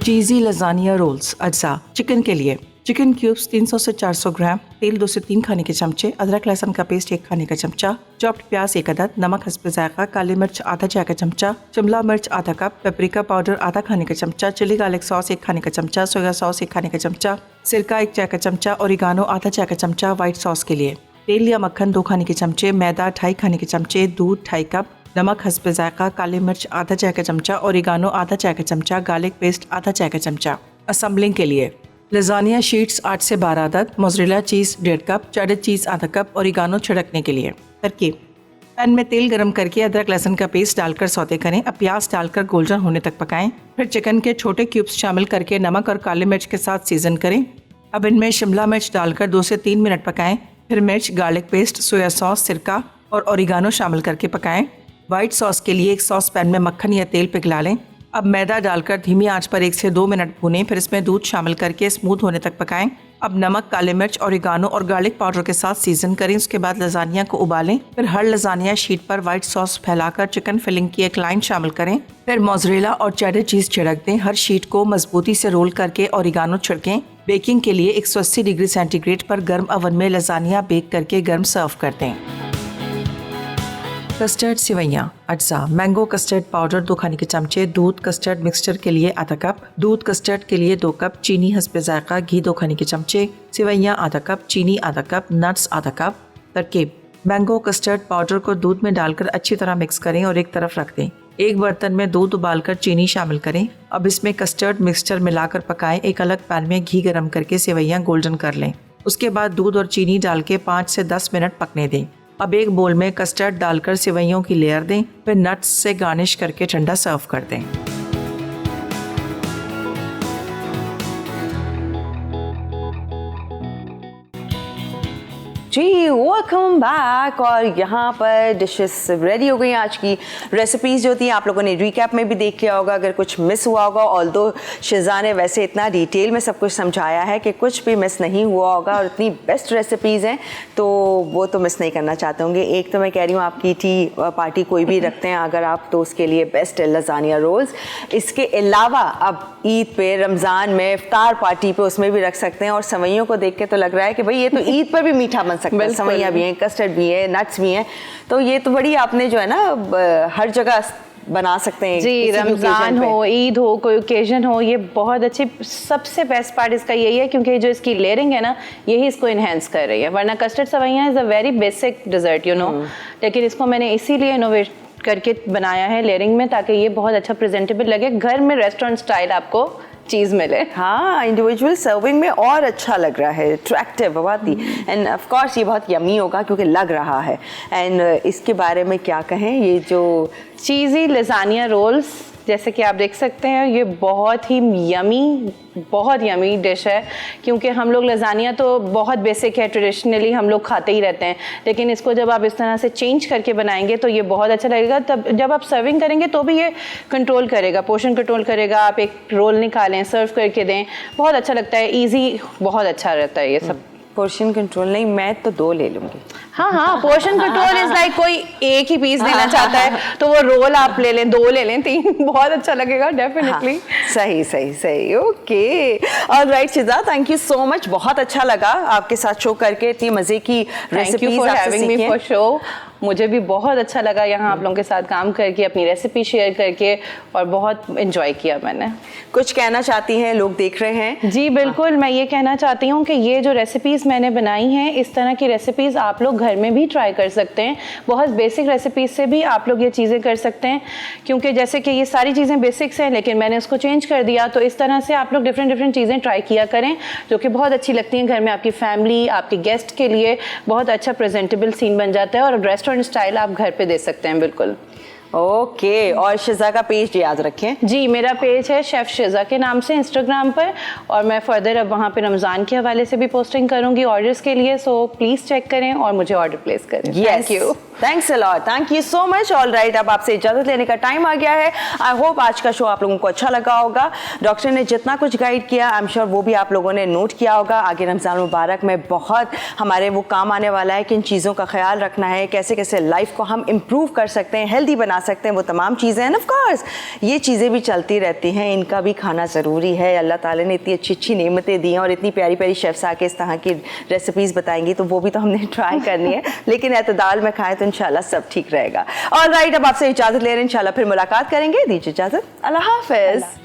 D: Cheesy lasagna rolls अज्जा। चिकन के लिए चिकन क्यूब्स 300 से 400 ग्राम, तेल 2 से 3 खाने के चमचे, अदरक लहसुन का पेस्ट 1 खाने का चमचा, चॉप्ड प्याज 1 अदद, नमक हस्ब जायका, काली मिर्च आधा चाय का चमचा, शिमला मिर्च आधा कप, पेपरिका पाउडर आधा खाने का चमचा, चिली गार्लिक सॉस 1 खाने का चमचा, सोया सॉस 1 खाने का चमचा, सिरका 1 चाय का चमचा, ओरिगानो आधा चाय का चमचा। व्हाइट सॉस के लिए तेल या मक्खन 2 खाने के चमचे, मैदा 2.5 खाने के चमचे, दूध 2.5 कप, नमक हस्ब जायका, काली मिर्च आधा चाय का चमचा, ओरिगानो आधा चाय का चमचा, गार्लिक पेस्ट आधा चाय का चमचा। असेंबलिंग के लिए लजानिया शीट्स 8 से 12 अदद, mozzarella cheese 1.5 cup, cheddar cheese आधा कप, ओरिगानो छिड़कने के लिए। तरकीब: पैन में तेल गरम करके अदरक लहसुन का पेस्ट डालकर सौते करें। अब प्याज डालकर गोल्डन होने तक पकाएं। फिर चिकन के छोटे क्यूब्स शामिल करके नमक और काली मिर्च के साथ सीजन करें। अब इनमें शिमला मिर्च डालकर 2 से 3 मिनट पकाएं। फिर मिर्च, गार्लिक पेस्ट, सोया सॉस, सिरका और ओरिगानो शामिल करके पकाएं। व्हाइट सॉस के लिए एक सॉस पैन में मक्खन या तेल पिघला लें। अब मैदा डालकर धीमी आंच पर 1 से 2 मिनट भूनें। फिर इसमें दूध शामिल करके स्मूथ होने तक पकाएं। अब नमक, काले मिर्च, ओरिगानो और गार्लिक पाउडर के साथ सीजन करें। उसके बाद लजानिया को उबालें। फिर हर लजानिया शीट पर व्हाइट सॉस फैलाकर चिकन फिलिंग की एक लाइन शामिल करें। फिर मोज़रेला और चेडर चीज़ छिड़क दें। हर शीट को मजबूती से रोल करके ओरिगानो छिड़कें। बेकिंग के लिए 180 डिग्री सेंटीग्रेड पर गर्म ओवन में लजानिया बेक करके गर्म सर्व कर दें। कस्टर्ड सेवइयाँ अज्जा। मैंगो कस्टर्ड पाउडर 2 खाने के चमचे, दूध कस्टर्ड मिक्सचर के लिए आधा कप, दूध कस्टर्ड के लिए 2 कप, चीनी हस्ब जायका, घी 2 खाने के चमचे, सेवइयाँ आधा कप, चीनी आधा कप, नट्स आधा कप। तरकीब: मैंगो कस्टर्ड पाउडर को दूध में डालकर अच्छी तरह मिक्स करें और एक तरफ रख दें। एक बर्तन में दूध उबालकर चीनी शामिल करें। अब इसमें कस्टर्ड मिक्सचर मिलाकर पकाएं। एक अलग पैन में घी गरम करके सेवइयां गोल्डन कर लें। उसके बाद दूध और चीनी डाल के 5 से 10 मिनट पकने दें। अब एक बोल में कस्टर्ड डालकर सेवइयों की लेयर दें, फिर नट्स से गार्निश करके ठंडा सर्व कर दें।
A: जी वेलकम बैक। और यहाँ पर डिशेस रेडी हो गई। आज की रेसिपीज़ जो थी आप लोगों ने रिकैप में भी देख लिया होगा, अगर कुछ मिस हुआ होगा। ऑल्दो शिजा ने वैसे इतना डिटेल में सब कुछ समझाया है कि कुछ भी मिस नहीं हुआ होगा, और इतनी बेस्ट रेसिपीज़ हैं तो वो तो मिस नहीं करना चाहते होंगे। एक तो मैं कह रही हूँ आपकी टी पार्टी कोई भी रखते हैं अगर आप, तो उसके लिए बेस्ट है लजानिया रोल्स। इसके अलावा अब ईद पे, रमज़ान में, इफ्तार पार्टी पे उसमें भी रख सकते हैं। और सेवइयों को देख के तो लग रहा है कि भाई ये तो ईद पर भी मीठा बन सकता है। सेवइयां भी हैं, कस्टर्ड भी है, नट्स भी हैं, तो ये तो बड़ी आपने जो है ना हर जगह बना सकते हैं।
C: जी, रमज़ान हो, ईद हो, कोई ओकेजन हो, ये बहुत अच्छी। सबसे बेस्ट पार्ट इसका यही है क्योंकि जो इसकी लेयरिंग है ना, यही इसको इन्हेंस कर रही है। वरना custard sevaiyan is a very basic dessert you know, लेकिन इसको मैंने इसीलिए इनोवेट करके बनाया है लेयरिंग में, ताकि ये बहुत अच्छा प्रेजेंटेबल लगे, घर में रेस्टोरेंट स्टाइल आपको चीज़ मिले।
A: हाँ, इंडिविजुअल सर्विंग में और अच्छा लग रहा है, अट्रैक्टिव बहुत ही। एंड ऑफ कोर्स ये बहुत यमी होगा क्योंकि लग रहा है। एंड इसके बारे में क्या कहें, ये जो
C: चीज़ी लजानिया रोल्स जैसे कि आप देख सकते हैं, ये बहुत ही यमी डिश है। क्योंकि हम लोग लजानिया तो बहुत बेसिक है, ट्रेडिशनली हम लोग खाते ही रहते हैं, लेकिन इसको जब आप इस तरह से चेंज करके बनाएंगे तो ये बहुत अच्छा लगेगा। तब जब आप सर्विंग करेंगे तो भी ये कंट्रोल करेगा, पोर्शन कंट्रोल करेगा। आप एक रोल निकालें, सर्व करके दें, बहुत अच्छा लगता है, ईजी, बहुत अच्छा रहता है ये सब।
A: पोर्शन कंट्रोल नहीं, मैं तो 2 ले लूँगी।
C: हाँ, पोर्शन कंट्रोल इज लाइक कोई एक ही पीस देना चाहता है तो वो रोल आप ले लें, 2 ले लें, 3, बहुत अच्छा लगेगा डेफिनेटली।
A: सही okay. Alright शिजा, thank you so much, बहुत अच्छा लगा आपके साथ शो करके, इतनी मजे की रेसिपीज आपसे सीखी
C: फॉर शो। मुझे भी बहुत अच्छा लगा यहाँ आप लोगों के साथ काम करके, अपनी रेसिपी शेयर करके, और बहुत एंजॉय किया मैंने।
A: कुछ कहना चाहती हैं, लोग देख रहे हैं?
C: जी बिल्कुल, मैं ये कहना चाहती हूँ कि ये जो रेसिपीज़ मैंने बनाई हैं, इस तरह की रेसिपीज़ आप लोग घर में भी ट्राई कर सकते हैं। बहुत बेसिक रेसिपीज़ से भी आप लोग ये चीज़ें कर सकते हैं, क्योंकि जैसे कि ये सारी चीज़ें बेसिक्स हैं लेकिन मैंने उसको चेंज कर दिया, तो इस तरह से आप लोग डिफरेंट चीज़ें ट्राई किया करें जो कि बहुत अच्छी लगती हैं घर में, आपकी फैमिली, आपके गेस्ट के लिए बहुत अच्छा प्रेजेंटेबल सीन बन जाता है, और रेस्टोरेंट स्टाइल आप घर पे दे सकते हैं बिल्कुल।
A: ओके। और शिजा का पेज याद रखें।
C: जी, मेरा पेज है शेफ़ शिजा के नाम से इंस्टाग्राम पर, और मैं फर्दर अब वहाँ पे रमज़ान के हवाले से भी पोस्टिंग करूँगी ऑर्डर्स के लिए, सो प्लीज़ चेक करें और मुझे ऑर्डर प्लेस करें। Thank you,
A: thanks a lot, thank you so much. Alright, अब आपसे इजाज़त लेने का टाइम आ गया है। आई होप आज का शो आप लोगों को अच्छा लगा होगा। डॉक्टर ने जितना कुछ गाइड किया, आई एम श्योर वो भी आप लोगों ने नोट किया होगा। आगे रमज़ान मुबारक में बहुत हमारे वो काम आने वाला है, किन चीज़ों का ख्याल रखना है, कैसे कैसे लाइफ को हम इम्प्रूव कर सकते हैं, हेल्दी बना सकते हैं, वो तमाम चीज़ें हैं। ऑफ कोर्स ये चीज़ें भी चलती रहती हैं, इनका भी खाना ज़रूरी है। अल्लाह ताला ने इतनी अच्छी नेमतें दी हैं, और इतनी प्यारी प्यारी शेफ्स आके इस तरह की रेसिपीज़ बताएंगी, तो वो भी तो हमने ट्राई करनी है, लेकिन एतदाल में खाएं तो इंशाल्लाह सब ठीक रहेगा। ऑलराइट, अब आपसे इजाज़त ले रहे हैं, इंशाल्लाह फिर मुलाकात करेंगे। दीजिए इजाज़त, अल्लाह हाफ़िज़।